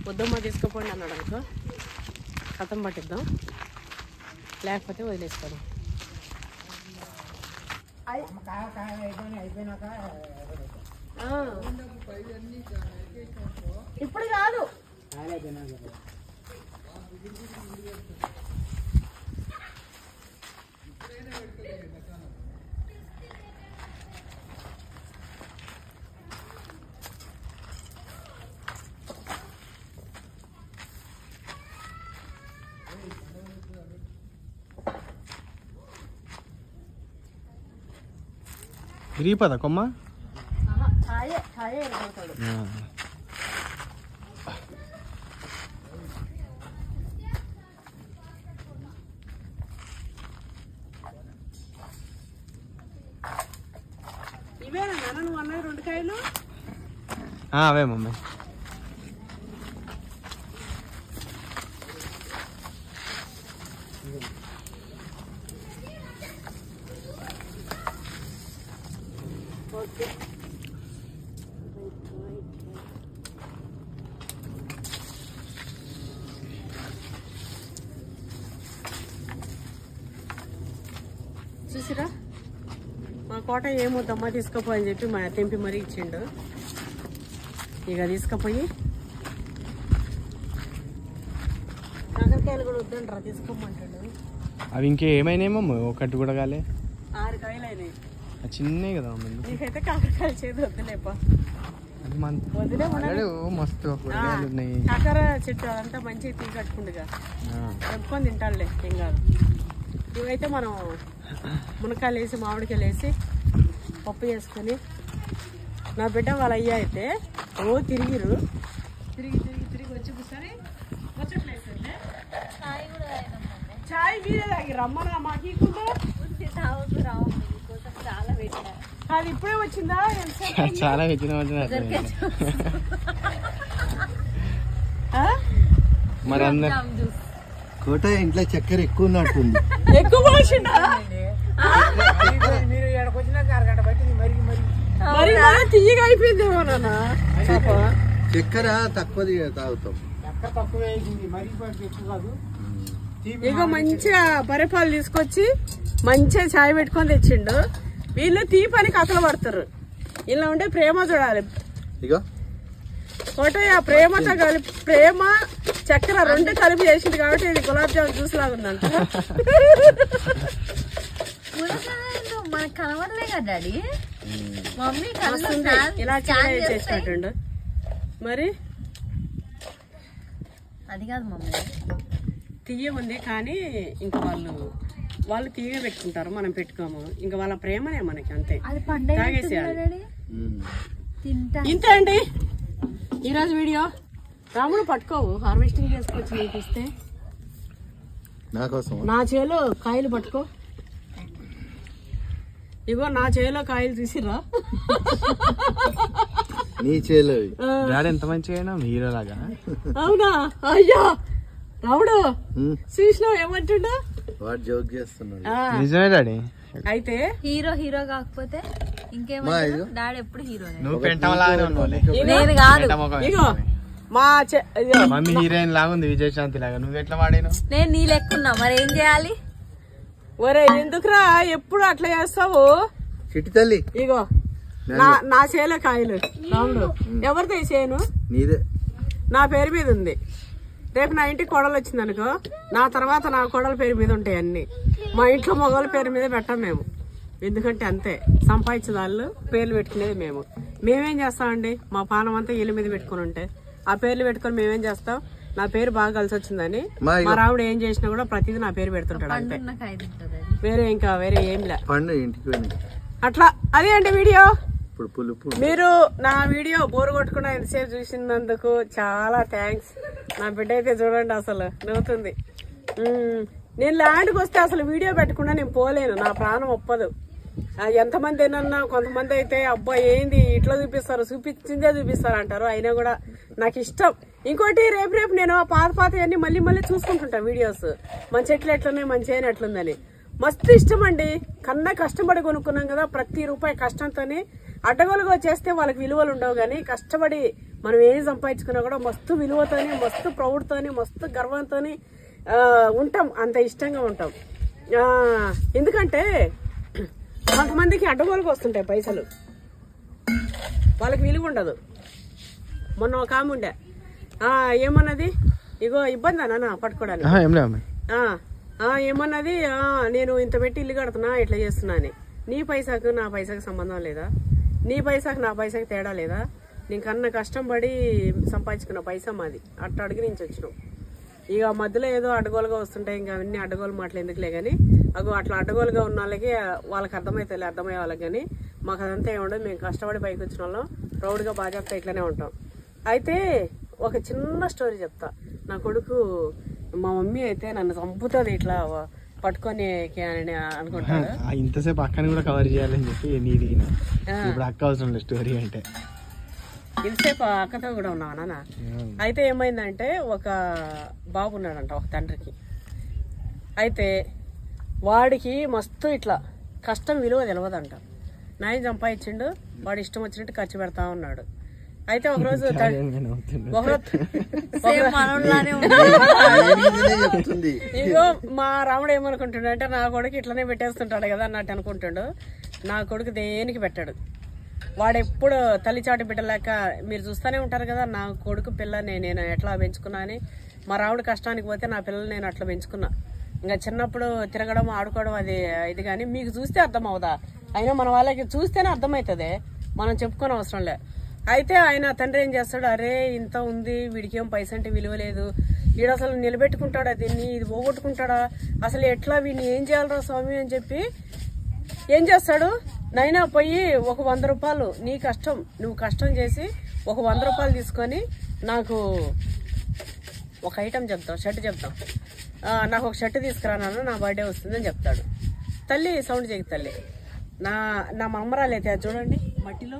S1: వద్దమ్మ తీసుకుపోండి అన్నాడు అనుకో, కథం పట్టిద్దాం, లేకపోతే వదిలేసుకోదాం. ఇప్పుడు కాదు,
S2: విరిగిపోదా కొమ్మ?
S1: ఇవేనా నువ్వు అన్నది 2 కాయలు?
S2: అవే మమ్మీ.
S1: చూసిరా మా కోట ఏమొద్దమ్మా తీసుకుపోయి అని చెప్పి మా తెంపి మరీ ఇచ్చిండు. ఇక తీసుకుపోయి కాకరకాయలు కూడా వద్దంటారా తీసుకోమంటాడు.
S2: అవి ఇంకేమైనాయేమో ఒకటి కూడా కాలే.
S1: 6 కాయలు అయినాయి.
S2: చిన్నవి కదా మమ్మీ.
S1: నీకైతే కాకరకాయలు చేతి వద్దులేపా.
S2: మస్తు ఉన్నాయి.
S1: కాకర చెట్టు అదంతా మంచిగా తీసి కట్టుకుంటుగా తెంపుకొని తింటాడులే, ఏం కాదు. ఇవైతే మనం మునక్కాయలు వేసి మామిడికాయలు వేసి పప్పు చేసుకొని, నా బిడ్డ వాళ్ళ అయ్యా అయితే తిరిగి వచ్చి కూర్చొని వచ్చట్లేదు. చాయ్ మీరే తాగి రమ్మన్నా మాకు
S4: చాలా పెట్టా.
S1: అది ఇప్పుడే వచ్చిందా?
S2: చాలా వచ్చిన మరి అందరు
S5: కోట ఇంట్లో చక్కెర ఎక్కువ ఉన్నట్టుంది.
S1: ఎక్కువ పోసిండా? మరి తీయగా అయిపోయిందేమో నాన్న.
S5: చక్కెర తక్కువ తాగుతాం.
S1: ఇక మంచిగా బరెపాలు తీసుకొచ్చి మంచిగా చాయ్ పెట్టుకొని తెచ్చిండు. వీళ్ళు తీపని కథలు పడతారు. ఇలా ఉండే ప్రేమ చూడాలి.
S5: ఇగో
S1: కోటయ్య ప్రేమతో కలిపి, ప్రేమ చక్కెర 2 కలిపి చేసింది కాబట్టి ఇది గులాబ్ జామున్ జ్యూస్ లాగా ఉందంట.
S4: మనకు కనవడలే కదా డాడీ. మమ్మీ
S1: ఇలా చేసినట్టుండు. మరి
S4: అది కాదు మమ్మీ,
S1: తీయ ఉంది కానీ ఇంకా వాళ్ళు తీయ పెట్టుకుంటారు, మనం పెట్టుకోము. ఇంకా వాళ్ళ ప్రేమనే మనకి, అంతే. తాగేసేయాలి. ఇంతే అండి ఈరోజు వీడియో. రాముడు పట్టుకోవు, హార్వెస్టింగ్ చేసుకొచ్చి నీకు ఇస్తే. నా చేలో కాయలు పట్టుకో. ఇగో నా చేలో కాయలు తీసిరా.
S5: నీ చేలో
S2: డాడీ ఎంత మంచిగా హీరో లాగా.
S1: అవునా? అయ్యా రాముడు చూసినావు ఏమంటుండో?
S5: వాడు జోక్ చేస్తున్నాడు.
S2: నిజమే డాడీ.
S1: అయితే
S4: హీరో కాకపోతే ఇంకేమో డాడీ ఎప్పుడు హీరోనే.
S2: నువ్వు పెంటలాగానే ఉన్నావు.
S4: నేను కాదు.
S1: ఇగో మా
S2: మమ్మీ హీరోయిన్ లాగా ఉంది, విజయశాంతి లాగా. నువ్వు ఎట్లా వాడినావు?
S4: నేను నీ లెక్కున్నా, మరి ఏం చేయాలి?
S1: ఒరే ఎందుకురా ఎప్పుడు అట్లా చేస్తావు?
S5: చిట్టి తల్లి
S1: ఇగో నా చేలో కాయలు. రాముడు ఎవరిదే చేను?
S5: నీదే.
S1: నా పేరు మీద ఉంది. రేపు నా ఇంటికి కోడలు వచ్చింది అనుకో, నా తర్వాత నా కోడల పేరు మీద ఉంటాయి అన్ని. మా ఇంట్లో మగవాళ్ళ పేరు మీద పెట్టాం మేము. ఎందుకంటే అంతే, సంపాదించిన వాళ్ళు పేర్లు పెట్టుకునేది మేము. మేమేం చేస్తామండి, మా పానం అంతా ఇల్లు మీద పెట్టుకుని ఉంటే ఆ పేర్లు పెట్టుకొని మేమేం చేస్తాం? నా పేరు బాగా కలిసి వచ్చిందని మా రావుడు ఏం చేసినా కూడా ప్రతిదీ నా పేరు పెడుతుంటాడు, అంతే. వేరే ఇంకా వేరే ఏం లే. అట్లా అదే అండి వీడియో. మీరు నా వీడియో బోరు కొట్టుకున్నా ఎంతసేపు చూసినందుకు చాలా థ్యాంక్స్. నా బిడ్డ అయితే చూడండి అసలు నవ్వుతుంది. నేను ల్యాండ్కి వస్తే అసలు వీడియో పెట్టకుండా నేను పోలేను, నా ప్రాణం ఒప్పదు. ఎంతమంది ఏనన్నా కొంతమంది అయితే అబ్బా ఏంది ఇట్లా చూపిస్తారు, చూపించిందే చూపిస్తారు అంటారు. అయినా కూడా నాకు ఇష్టం. ఇంకోటి రేపు నేను పాత అన్ని మళ్ళీ చూసుకుంటుంటా వీడియోస్. మన చెట్లు ఎట్లున్నాయి, మన చేయని ఎట్లుందని. మస్తు ఇష్టం అండి. కన్నా కష్టపడి కొనుక్కున్నాం కదా, ప్రతి రూపాయి కష్టంతోనే. అడ్డగోలుగా చేస్తే వాళ్ళకి విలువలు ఉండవు, కానీ కష్టపడి మనం ఏం సంపాదించుకున్నా కూడా మస్తు విలువతోని, మస్తు ప్రౌడ్తోని, మస్తు గర్వంతోని ఉంటాం. అంత ఇష్టంగా ఉంటాం. ఎందుకంటే కొంతమందికి అడ్డగోలుగా వస్తుంటాయి పైసలు, వాళ్ళకి విలువ ఉండదు. మొన్న ఒక ఆమె ఉండే, ఏమన్నది ఇగో ఇబ్బంది అన్న పట్టుకోవడానికి
S2: ఏం లేదు అమ్మాయి.
S1: ఏమన్నది నేను ఇంత పెట్టి ఇల్లు కడుతున్నా ఇట్లా చేస్తున్నా అని. నీ పైసాకు నా పైసాకు సంబంధం లేదా? నీ పైసాకు నా పైసాకు తేడా లేదా? నీకన్నా కష్టం పడి సంపాదించుకున్న పైసా మాది. అట్ట అడిగి నుంచి వచ్చినాం. ఇక మధ్యలో ఏదో అడ్డగోలుగా వస్తుంటాయి, ఇంకా అవన్నీ అడ్డగోలు మాటలు ఎందుకులే కానీ అట్లా అడ్డగోలుగా ఉన్న వాళ్ళకి వాళ్ళకి అర్థమవుతుంది, అర్థమయ్యే వాళ్ళకి. కానీ మాకు అదంతా ఏముండదు. మేము కష్టపడి పైకి వచ్చిన వాళ్ళం ప్రౌడ్గా బాధ్యత ఇట్లానే ఉంటాం. అయితే ఒక చిన్న స్టోరీ చెప్తా. నా కొడుకు మా మమ్మీ అయితే నన్ను చంపుతుంది ఇట్లా పట్టుకొని అని అనుకుంటాడు.
S2: ఇంతసేపు అక్కని కూడా కవర్ చేయాలని చెప్పి నీ దిగిన. ఇప్పుడు అక్క అవసరం లేదు స్టోరీ అంటే.
S1: ఇంతసేపు అక్కతో కూడా ఉన్నావా నాన్న? అయితే ఏమైందంటే ఒక బాబు ఉన్నాడంట ఒక తండ్రికి. అయితే వాడికి మస్తు ఇట్లా కష్టం విలువ తెలియదంట. నాయన సంపాదించిండు, వాడు ఇష్టం వచ్చినట్టు ఖర్చు పెడతా ఉన్నాడు. అయితే ఒకరోజు ఇగో మా రాముడు ఏమనుకుంటుండ అంటే నా కొడుకు ఇట్లనే పెట్టేస్తుంటాడు కదా అన్నట్టు అనుకుంటాడు. నా కొడుకు దేనికి పెట్టాడు. వాడు ఎప్పుడు తల్లిచాటు బిడ్డలేక మీరు చూస్తూనే ఉంటారు కదా. నా కొడుకు పిల్లని నేను ఎట్లా పెంచుకున్నా అని. మా రాముడు కష్టానికి పోతే నా పిల్లలు నేను అట్లా పెంచుకున్నా. ఇంకా చిన్నప్పుడు తిరగడం ఆడుకోవడం అది ఇది కానీ మీకు చూస్తే అర్థం అవుదా? అయినా మన వాళ్ళకి చూస్తేనే అర్థమవుతుంది, మనం చెప్పుకోని అవసరం లే. అయితే ఆయన తండ్రి ఏం చేస్తాడు, అరే ఇంత ఉంది వీడికి ఏం పైసా అంటే విలువ లేదు, వీడు అసలు నిలబెట్టుకుంటాడా దీన్ని, ఇది పోగొట్టుకుంటాడా, అసలు ఎట్లా వీడిని ఏం చేయాలరా స్వామి అని చెప్పి ఏం చేస్తాడు, నైనా పోయి ఒక 100 రూపాయలు నీ కష్టం నువ్వు కష్టం చేసి ఒక 100 రూపాయలు తీసుకొని నాకు ఒక ఐటెం చెప్తాం, షర్ట్ చెప్తాం, నాకు ఒక షర్ట్ తీసుకురాను నా బర్త్డే వస్తుందని చెప్తాడు. తల్లి సౌండ్ చేయకు తల్లి. నా మమ్మరాలు అయితే అది చూడండి మట్టిలో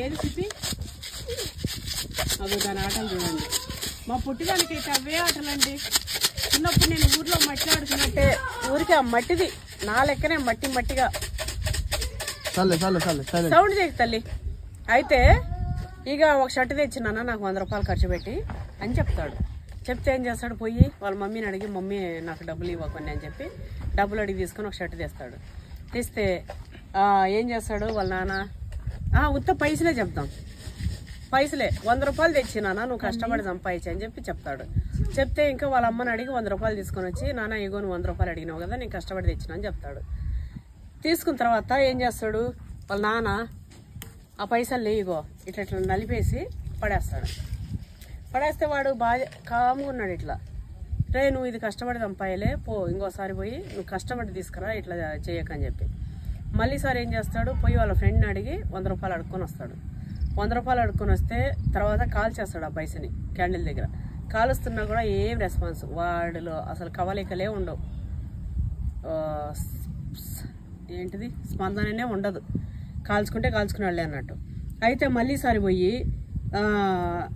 S1: ఏది చూపి అవి దాని ఆటలు చూడండి. మా పుట్టిదానికి అయితే అవే ఆటలండి. చిన్నప్పుడు నేను ఊర్లో మట్టి ఆడుకున్నట్టే ఊరికి ఆ మట్టిది నా లెక్కనే మట్టిగా సౌండ్ చేయకు తల్లి. అయితే ఇక ఒక షర్ట్ తెచ్చినానా నాకు 100 రూపాయలు ఖర్చు పెట్టి అని చెప్తాడు. చెప్తే ఏం చేస్తాడు, పోయి వాళ్ళ మమ్మీని అడిగి మమ్మీ నాకు డబ్బులు ఇవ్వకండి అని చెప్పి డబ్బులు అడిగి తీసుకొని ఒక షర్ట్ తెస్తాడు. తీస్తే ఏం చేస్తాడు వాళ్ళ నాన్న, ఉత్త పైసలే చెప్తాం, పైసలే 100 రూపాయలు తెచ్చినానా నువ్వు కష్టపడి సంపాదించి అని చెప్పి చెప్తాడు. చెప్తే ఇంకా వాళ్ళ అమ్మని అడిగి 100 రూపాయలు తీసుకొని వచ్చి నాన్న ఇగో నువ్వు 100 రూపాయలు అడిగినావు కదా నేను కష్టపడి తెచ్చినా అని చెప్తాడు. తీసుకున్న తర్వాత ఏం చేస్తాడు వాళ్ళ నాన్న ఆ పైసలు ఇగో ఇట్లా ఇట్లా నలిపేసి పడేస్తాడు. పడేస్తే వాడు బాగా కామ్గా ఉన్నాడు. ఇట్లా రే నువ్వు ఇది కష్టపడి సంపాయలే పో, ఇంకోసారి పోయి నువ్వు కష్టపడి తీసుకురా ఇట్లా చేయకని చెప్పి. మళ్ళీ సార్ ఏం చేస్తాడు, పోయి వాళ్ళ ఫ్రెండ్ని అడిగి 100 రూపాయలు అడుక్కొని వస్తాడు. 100 రూపాయలు అడుక్కొని వస్తే తర్వాత కాల్ చేస్తాడు ఆ పైసని క్యాండిల్ దగ్గర. కాలుస్తున్నా కూడా ఏం రెస్పాన్స్, వాడిలో అసలు కవలికలే ఉండవు, ఏంటిది స్పందననే ఉండదు, కాల్చుకుంటే కాల్చుకున్నాళ్ళే అన్నట్టు. అయితే మళ్ళీ సారి పోయి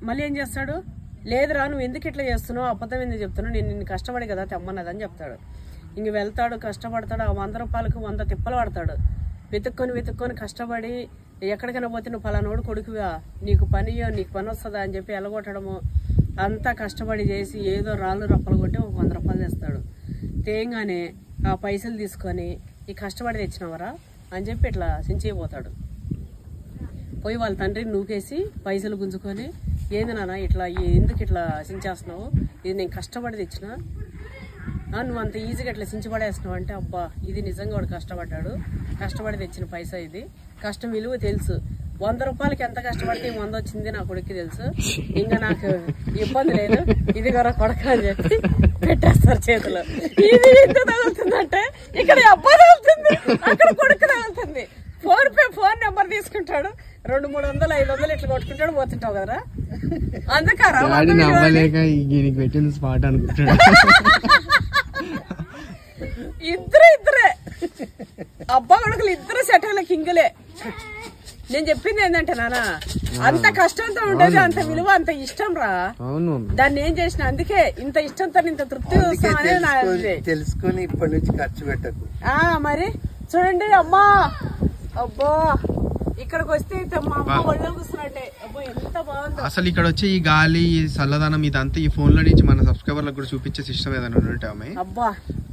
S1: మళ్ళీ ఏం చేస్తాడు, లేదురా నువ్వు ఎందుకు ఇట్లా చేస్తున్నావు, అబద్ధం ఎందుకు చెప్తున్నావు, నేను నిన్ను కష్టపడి కదా తెమ్మన్నదని చెప్తాడు. ఇంక వెళ్తాడు కష్టపడతాడు, ఆ 100 రూపాయలకు 100 తిప్పలు పడతాడు. వెతుక్కొని కష్టపడి ఎక్కడికైనా పోతే నువ్వు పలానోడు కొడుకుగా నీకు పని వస్తుందా అని చెప్పి ఎలగొట్టడము అంతా కష్టపడి చేసి ఏదో రాళ్ళు రప్పలు కొట్టి ఒక 100 రూపాయలు తెస్తాడు. తేగానే ఆ పైసలు తీసుకొని ఈ కష్టపడి తెచ్చినవరా అని చెప్పి ఇట్లా సించిపోతాడు. పోయి వాళ్ళ తండ్రిని నూకేసి పైసలు గుంజుకొని ఏంది నాన్న ఇట్లా ఎందుకు ఇట్లా సించేస్తున్నావు, ఇది నేను కష్టపడి తెచ్చిన, నువ్వు అంత ఈజీగా ఇట్లా సించిపడేస్తున్నావు అంటే, అబ్బా ఇది నిజంగా వాడు కష్టపడ్డాడు, కష్టపడి తెచ్చిన పైసా, ఇది కష్టం విలువ తెలుసు, 100 రూపాయలకి ఎంత కష్టపడితే 100 వచ్చింది నా కొడుక్కి తెలుసు, ఇంకా నాకు ఇబ్బంది లేదు, ఇది కూడా కొడక అని చెప్పి పెట్టేస్తారు చేతిలో. ఇది ఎంత తగులుతుందంటే ఇక్కడ అబ్బా తగులుతుంది, అక్కడ కొడుకు తగులుతుంది. ఫోన్ నెంబర్ తీసుకుంటాడు, 200-300 500 ఇట్లా కొట్టుకుంటాడు, పోతుంటావు కదా అందుకరా
S2: పెట్టింది స్పాట్ అనుకుంటాడు.
S1: ఇద్దరే అబ్బా కొడుకులు ఇద్దరు సెటర్ల కింగులే. నేను చెప్పింది ఏంటంటే నాన్న అంత కష్టంతో ఉండేది, అంత విలువ, అంత ఇష్టం రా, దాన్ని ఏం చేసిన అందుకే ఇంత ఇష్టంతో ఇంత తృప్తి
S5: తెలుసుకొని ఇప్పటి నుంచి ఖర్చు పెట్టకు.
S1: మరి చూడండి అమ్మా, అబ్బా ఇక్కడికి వస్తే మా అమ్మ ఒళ్ళో కూర్చున్నట్టే, అబ్బో ఎంత బాగుంది
S2: అసలు. ఇక్కడ వచ్చి ఈ గాలి ఈ చల్లదనం ఇదంతా ఈ ఫోన్ లో నుంచి మన సబ్స్క్రైబర్లకు కూడా చూపించే సిస్టమ్ ఏదైనా ఉంటాయి.
S1: అబ్బా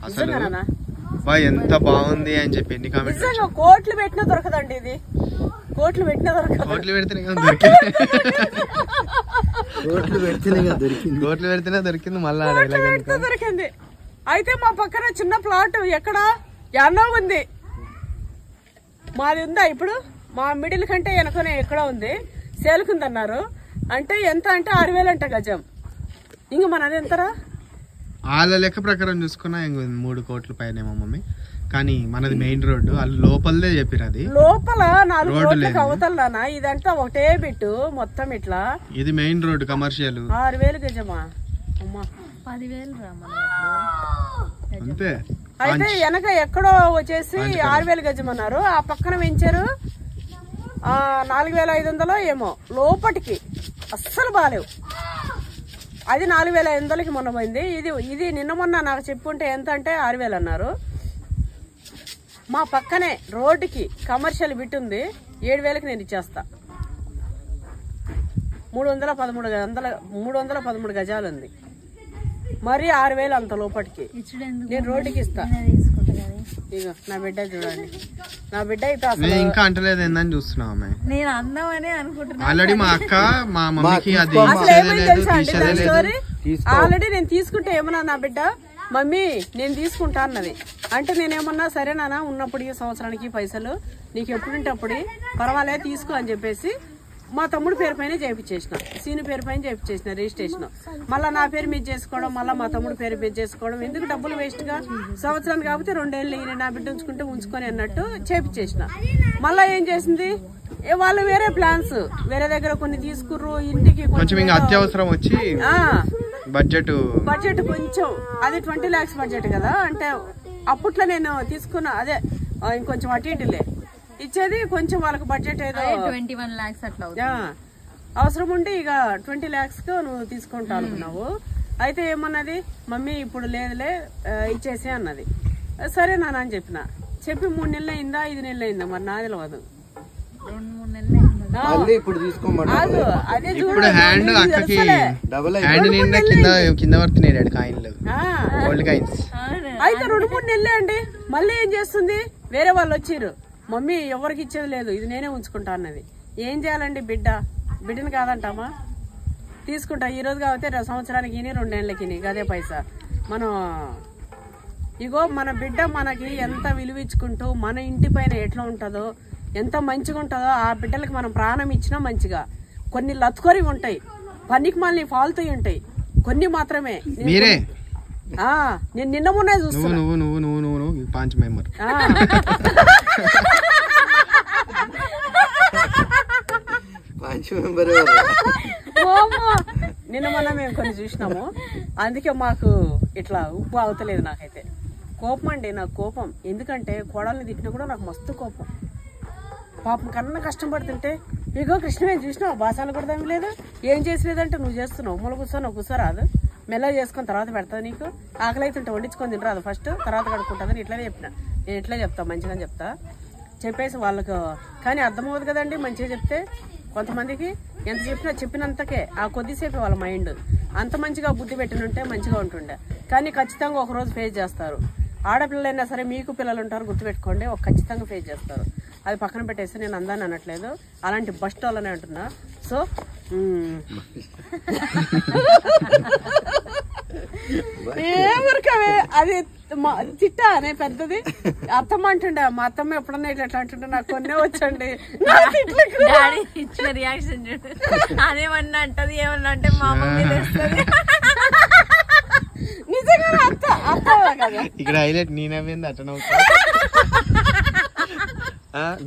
S2: అసలు ఎంత బాగుంది అని చెప్పి ఎన్ని కామెంట్స్.
S1: నిజంగా కోట్లు పెట్టినా దొరకదండి ఇది, కోట్లు పెట్టినా దొరకదు,
S2: కోట్లు పెడితేనే
S5: కోట్లు పెడితేనే కదా దొరికింది.
S2: కోట్లు పెడితేనే దొరికింది మళ్ళా
S1: దొరికింది. అయితే మా పక్కన చిన్న ప్లాట్ ఎక్కడ ఎన్నో ఉంది, మాది ఉందా ఇప్పుడు? మా మిడిల్ కంటే వెనకనే ఎక్కడ ఉంది, సేలుకుందన్నారు. అంటే ఎంత అంటే 6,000 అంట గజం. ఇంక మనది ఎంతరా?
S2: వాళ్ళ లెక్క ప్రకారం చూసుకున్నా 3 కోట్ల పైనేమో మమ్మీ. కానీ మనది మెయిన్ రోడ్డు, వాళ్ళు లోపలదే చెప్పారు. అది
S1: లోపల 4 కోట్లకు అవతలనా? ఇదంతా ఒకటే బిట్టు మొత్తం ఇట్లా.
S2: ఇది మెయిన్ రోడ్డు కమర్షియల్.
S1: 6,000 గజమా? అమ్మా
S4: 10,000 రా
S2: అంతే.
S1: అయితే వెనక ఎక్కడో వచ్చేసి 6,000 గజం అన్నారు. ఆ పక్కన పెంచారు 4,500 ఏమో. లోపటికి అస్సలు బాగాలేవు. అది 4,500కి మొన్న పోయింది. ఇది నిన్న మొన్న నాకు చెప్పుంటే ఎంత అంటే 6,000 అన్నారు. మా పక్కనే రోడ్డుకి కమర్షియల్ బిట్ ఉంది, 7,000కి నేను ఇచ్చేస్తా. 313 గజాలు ఉంది, మరి 6,000 అంత లోపటికి. నేను రోడ్డుకి ఇస్తా. ఇగో నా బిడ్డ చూడండి, నా బిడ్డ అయితే అసలు
S2: ఇంకా అంటలేదు ఏందని చూస్తున్నా అమ్మాయి.
S4: నేను అందమనే అనుకుంటున్నా.
S2: ఆల్రెడీ మా అక్క మా మమ్మీకి అది
S1: ఆల్రెడీ నేను తీసుకుంటే ఏమన్నా నా బిడ్డ మమ్మీ నేను తీసుకుంటా అన్నది. అంటే నేనేమన్నా సరే నాన్న ఉన్నప్పటికీ సంవత్సరానికి పైసలు నీకు ఎప్పుడుంటే అప్పుడు పర్వాలేదు తీసుకో అని చెప్పేసి మా తమ్ముడు పేరు పైన చేయించేసిన, సీను పేరు పైన చేయించేసిన రిజిస్ట్రేషన్. మళ్ళీ నా పేరు మీద చేసుకోవడం, మళ్ళీ మా తమ్ముడు పేరు మీద చేసుకోవడం ఎందుకు? డబ్బులు వేస్ట్ గా. సంవత్సరానికి కాకపోతే 2 ఏళ్ళు నా బిడ్డ ఉంచుకుంటే ఉంచుకొని అన్నట్టు చేయించేసిన. మళ్ళా ఏం చేసింది, వాళ్ళు వేరే ప్లాన్స్ వేరే దగ్గర కొన్ని తీసుకుర్రు. ఇంటికి
S2: కొంచెం ఇంకా అత్యవసరం వచ్చి బడ్జెట్
S1: కొంచెం అది 20 lakhs బడ్జెట్ కదా. అంటే అప్పట్లో నేను తీసుకున్న అదే ఇంకొంచెం అటు ఇటులే ఇచ్చేది. కొంచెం వాళ్ళకి బడ్జెట్ ఏదో
S4: 21 lakhs అట్లా
S1: అవసరం ఉండి ఇక 20 lakhs కు నువ్వు తీసుకుంటా అనుకున్నావు. అయితే ఏమన్నది, మమ్మీ ఇప్పుడు లేదులే ఇచ్చేసి అన్నది. సరే నాన్న అని చెప్పి 3 నెలలు అయిందా 5 నెలలు అయిందా మరి నాకు తెలియదు.
S4: 2-3 నెలలు
S5: ఇప్పుడు తీసుకోమన్నా
S1: అదే
S2: ఇప్పుడు హ్యాండ్ అక్కకి హ్యాండ్ నిండా కింద పడుతున్నాడు కాయిన్లు, గోల్డ్ కాయిన్స్.
S1: అయితే 2-3 నెలలే అండి. మళ్ళీ ఏం చేస్తుంది, వేరే వాళ్ళు వచ్చిర్రు, మమ్మీ ఎవరికి ఇచ్చేది లేదు, ఇది నేనే ఉంచుకుంటా అన్నది. ఏం చేయాలండి, బిడ్డని కాదంటామా? తీసుకుంటా. ఈ రోజు కాబట్టి సంవత్సరానికి 2 ఏళ్ళకి అదే పైసా. మనం ఇగో మన బిడ్డ మనకి ఎంత విలువించుకుంటూ మన ఇంటి పైన ఎట్లా ఉంటుందో, ఎంత మంచిగా ఉంటుందో ఆ బిడ్డలకి మనం ప్రాణం ఇచ్చినా మంచిగా. కొన్ని లత్కొరి ఉంటాయి, పనికి మళ్ళీ ఫాల్తూ ఉంటాయి, కొన్ని మాత్రమే.
S2: మీరే
S1: నేను నిన్న మొన్న చూస్తున్నా.
S2: నువ్వు 5 మెంబర్
S1: నిన్న మొన్న మేము కొన్ని చూసినాము. అందుకే మాకు ఇట్లా ఉప్పు అవుతలేదు. నాకైతే కోపం అండి, నాకు కోపం. ఎందుకంటే కోడల్ని తిట్టినా కూడా నాకు మస్తు కోపం. పాపం కన్నా కష్టం పడుతుంటే ఇగో కృష్ణవేం చూసినావు, బాసాలు కూడా ఏమి లేదు, ఏం చేసలేదంటే నువ్వు చేస్తున్నావు. మూల కూర్చొని కూర్చోరాదు, మెల్లగా చేసుకొని తర్వాత పెడతావు. నీకు ఆకలి అవుతుంటే వండించుకొని తినరాదు, ఫస్ట్ తర్వాత కడుక్కుంటుందని ఇట్లనే చెప్పిన. నేను ఇట్లా చెప్తా, మంచిగా చెప్తా చెప్పేసి వాళ్ళకు. కానీ అర్థమవుతుంది కదండి మంచిగా చెప్తే. కొంతమందికి ఎంత చెప్పినంతకే ఆ కొద్దిసేపే వాళ్ళ మైండ్. అంత మంచిగా బుద్ధి పెట్టినుంటే మంచిగా ఉంటుండే. కానీ ఖచ్చితంగా ఒకరోజు ఫేస్ చేస్తారు. ఆడపిల్లలైనా సరే మీకు పిల్లలు ఉంటారు, గుర్తుపెట్టుకోండి, ఖచ్చితంగా ఫేస్ చేస్తారు. అది పక్కన పెట్టేసి నేను అందాన్ని అనట్లేదు, అలాంటి బస్ట్ వాళ్ళనే అంటున్నా. సో ఏమరకవే అది చిట్టా అనే పెద్దది అత్తమ్మ అంటుండే. మా అత్తమ్మ ఎప్పుడన్నా ఇట్లా అంటుండే నాకు కొన్నే వచ్చండి.
S4: డాడీ ఇచ్చిన రియాక్షన్ చూడు, అదేమన్నా అంటది ఏమన్నా అంటే మా మమ్మీ తెస్తుంది.
S1: నిజంగా అత్త కదా
S2: ఇక్కడ హైలైట్ నేనేమైంది అటెండ్ అవుతా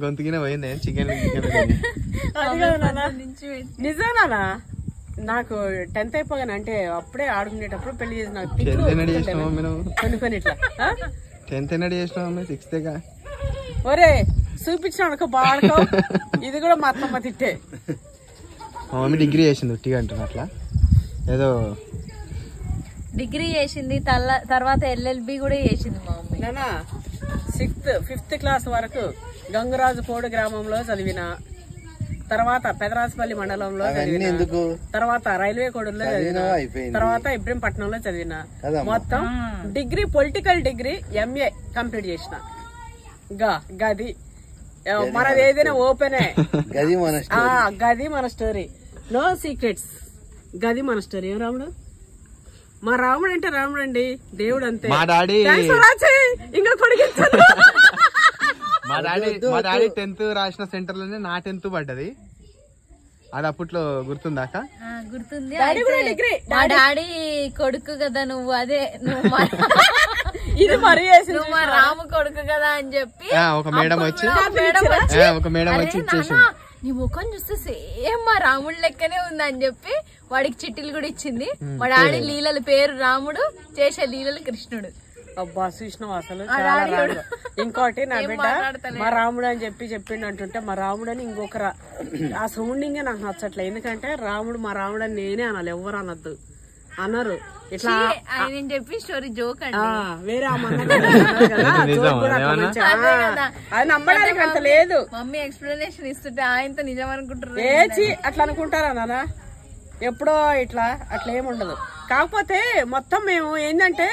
S2: గొంతుకిన పోయింది చికెన్.
S1: నిజంగానా? నాకు 10th అయిపోగానే అంటే అప్పుడే ఆడుకునేటప్పుడు పెళ్లి చేసి నాకు కొన్ని ఇట్లా
S2: 10th చేసినావు 6th
S1: ఒరే చూపించిన అనుకో బాడుకో. ఇది కూడా మా అత్తమ్మ తిట్టే.
S2: మా మమ్మీ డిగ్రీ చేసింది ఉట్టిగా అంటున్నా అట్లా ఏదో
S4: డిగ్రీ చేసింది, తర్వాత LLB కూడా చేసింది మా మమ్మీ.
S1: నానా 5th క్లాస్ వరకు గంగరాజుకోడు గ్రామంలో చదివిన, తర్వాత పెదరాజపల్లి మండలంలో చదివిన, తర్వాత రైల్వే కోడూరులో చదివిన, తర్వాత ఇబ్రహీంపట్నంలో చదివిన. మొత్తం degree political degree MA complete చేసిన. గది మనది ఏదైనా ఓపెనే, గది మన స్టోరీ, నో సీక్రెట్స్. గది మన స్టోరీ. ఏం రాముడు, మా రాముడు అంటే రాముడు అండి, దేవుడు అంతే.
S2: మా డాడీ
S1: ఇంకా కొడిగించారు.
S2: మా డాడీ 10th రాసిన సెంటర్ లోనే నా 10th పడ్డది. అది అప్పట్లో గుర్తుందాక?
S4: గుర్తుంది. మా డాడీ కొడుకు కదా నువ్వు, అదే నువ్వు
S1: ఇది మరీ
S4: నువ్వు మా రాము కొడుకు కదా అని చెప్పి
S2: ఒక మేడం వచ్చి ఇచ్చేసి,
S4: నీ ముఖం చూస్తే సేమ్ మా రాముడు లెక్కనే ఉంది అని చెప్పి వాడికి చిట్టీలు కూడా ఇచ్చింది. మా డాడీ లీలల పేరు రాముడు, చేసే లీలలు కృష్ణుడు.
S1: అబ్బా చూసినావు అసలు చాలా రాముడు. ఇంకోటి నా బిడ్డ మా రాముడు అని చెప్పిండు అంటుంటే మా రాముడు అని ఇంకొకరు ఆ సౌండింగే నాకు నచ్చట్లే. ఎందుకంటే రాముడు మా రాముడు అని నేనే అనాలి, ఎవ్వరు అనొద్దు అన్నారు. ఇట్లా
S4: ఆయన చెప్పి స్టోరీ జోక్ అండి,
S1: వేరే అది నమ్మడానికి అంత లేదు.
S4: మమ్మీ ఎక్స్ప్లెనేషన్ ఇస్తుంటే ఆయనతో నిజం అనుకుంటారు.
S1: ఏచి అట్లా అనుకుంటారా నాన్న, ఎప్పుడో ఇట్లా అట్లా ఏముండదు. కాకపోతే మొత్తం మేము ఏంటంటే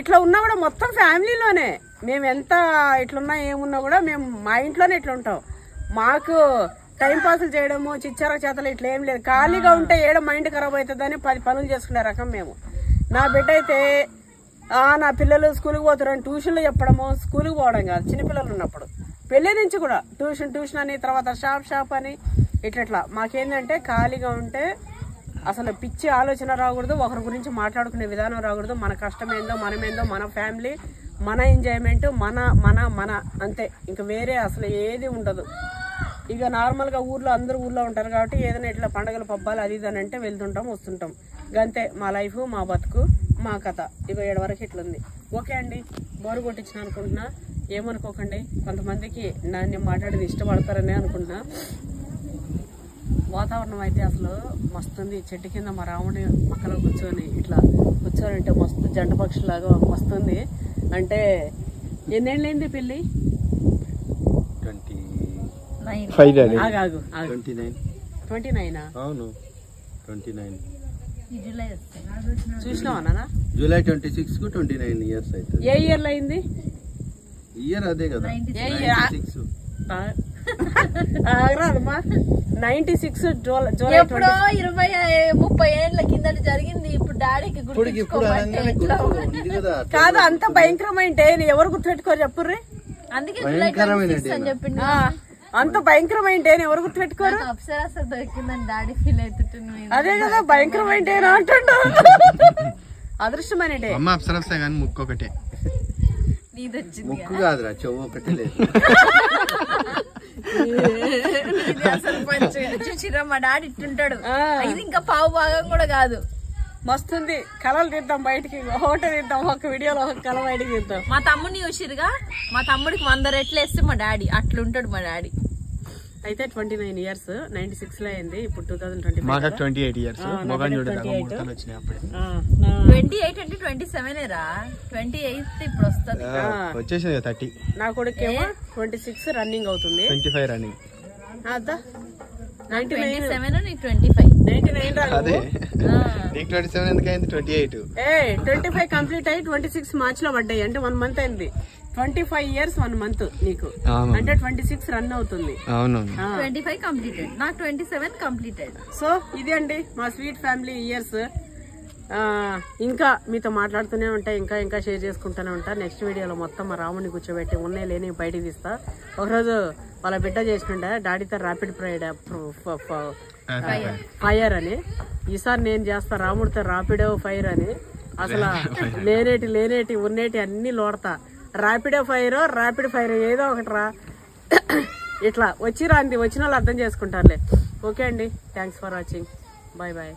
S1: ఇట్లా ఉన్నా కూడా మొత్తం ఫ్యామిలీలోనే మేము ఎంత ఇట్లున్నా ఏమున్నా కూడా మేము మా ఇంట్లోనే ఇట్లా ఉంటాం. మాకు టైం పాసులు చేయడము చిచ్చార చేతలు ఇట్లా ఏం లేదు. ఖాళీగా ఉంటే ఏడ మైండ్ ఖరాబ్ అవుతుందని 10 పనులు చేసుకునే రకం మేము. నా బిడ్డ అయితే నా పిల్లలు స్కూల్కి పోతారని ట్యూషన్లు చెప్పడము, స్కూల్కి పోవడం కాదు, చిన్నపిల్లలు ఉన్నప్పుడు పెళ్లి నుంచి కూడా ట్యూషన్ అని, తర్వాత షాప్ అని ఇట్లా. మాకేంటంటే ఖాళీగా ఉంటే అసలు పిచ్చి ఆలోచన రాకూడదు, ఒకరి గురించి మాట్లాడుకునే విధానం రాకూడదు. మన కష్టమేందో మనమేందో, మన ఫ్యామిలీ, మన ఎంజాయ్మెంట్, మన మన మన అంతే. ఇంకా వేరే అసలు ఏది ఉండదు. ఇక నార్మల్గా అందరూ ఊర్లో ఉంటారు కాబట్టి ఏదైనా ఇట్లా పండుగలు పబ్బాలు అది ఇది అని అంటే వెళ్తుంటాం వస్తుంటాం. అంతే మా లైఫ్, మా బతుకు, మా కథ. ఇక 7 వరకు ఇట్లుంది. ఓకే అండి, బోరు కొట్టించిన అనుకుంటున్నా, ఏమనుకోకండి. కొంతమందికి నన్ను మాట్లాడేది ఇష్టపడతారని అనుకుంటున్నా. వాతావరణం అయితే అసలు మస్తుంది. చెట్టు కింద మా రాముడి పక్కన ఇట్లా కూర్చొని మస్తు జంట పక్షులాగా మస్తుంది. అంటే ఎన్నేళ్ళైంది పెళ్ళి? 29.
S5: అవును 29.
S1: చూసినావా నాన్న?
S5: జూలై 26 కు 29 years అవుతుంది.
S1: ఏ ఇయర్ లో అయింది?
S5: ఇయర్ అదే కదా 96.
S1: 96 జూలై.
S4: ఎప్పుడో 20-30 ఏళ్ల కిందట జరిగింది. ఇప్పుడు డాడీకి
S1: కాదు, అంత భయంకరమైన ఎవరు గుర్తుపెట్టుకోరు చెప్పుర్రి.
S4: అందుకే జూలై 26 అని చెప్పింది.
S1: అంత భయంకరమైన ఎవరు గుర్తుపెట్టుకోరు.
S4: అప్సరస దొరికిందని డాడీ ఫీల్ అవుతుంటుంది.
S1: అదే కదా భయంకరమైన అంటుండు. అదృష్టమైన
S2: అమ్మ అప్సరసే కానీ ముక్కు ఒకటే.
S5: ముక్కు కాదురా, చెవు ఒకటి లేదు.
S4: చూసిరా మా డాడీ ఇట్టుంటాడు. ఇది ఇంకా పావు భాగం కూడా కాదు.
S1: మస్తుంది. కళలు తీద్దాం బయటికి, ఒకటి తీద్దాం, ఒక వీడియోలో ఒక కళ బయటికి తీద్దాం.
S4: మా తమ్ముడిని చూసిరుగా, మా తమ్ముడికి 100 రెట్లు వేస్తే మా డాడీ అట్లుంటాడు. మా డాడీ
S1: అయితే 29 years, 96 లో అయింది. ఇప్పుడు 2020
S2: 28 years.
S4: 28 అంటే 27 రా, 28 ఇప్పుడు వస్తుంది.
S2: వచ్చేసింది 30.
S1: నా కొడుకేమో 26 రన్నింగ్ అవుతుంది.
S2: 25 రన్నింగ్.
S4: 97 నీకు 25.
S1: 99
S2: అదే నీకు 27 ఎందుకైంది? 28.
S1: 25 కంప్లీట్ అయ్యి 26 మార్చ్ లో పడ్డాయి. అంటే 1 month అయింది. 25 years 1 month నీకు, అంటే 26 రన్ అవుతుంది.
S4: 25 కంప్లీటెడ్, నాకు 27 కంప్లీటెడ్.
S1: సో ఇది అండి మా స్వీట్ ఫ్యామిలీ ఇయర్స్. ఇంకా మీతో మాట్లాడుతూనే ఉంటా, ఇంకా షేర్ చేసుకుంటూనే ఉంటా. నెక్స్ట్ వీడియోలో మొత్తం మా రాముని కూర్చోబెట్టి ఉన్నాయి లేని బయటికి తీస్తా. ఒకరోజు వాళ్ళ బిడ్డ చేసినంటే డాడీతో ర్యాపిడ్ ఫైర్ అని, ఈసారి నేను చేస్తా రాముడితో ర్యాపిడో ఫైర్ అని. అసలు లేనేటి ఉన్నేటి అన్ని లోడతా. ర్యాపిడ్ ఫైర్ ఏదో ఒకటి రా. ఇట్లా వచ్చిన వాళ్ళు అర్థం చేసుకుంటారులే. ఓకే అండి, థ్యాంక్స్ ఫర్ వాచింగ్. బాయ్.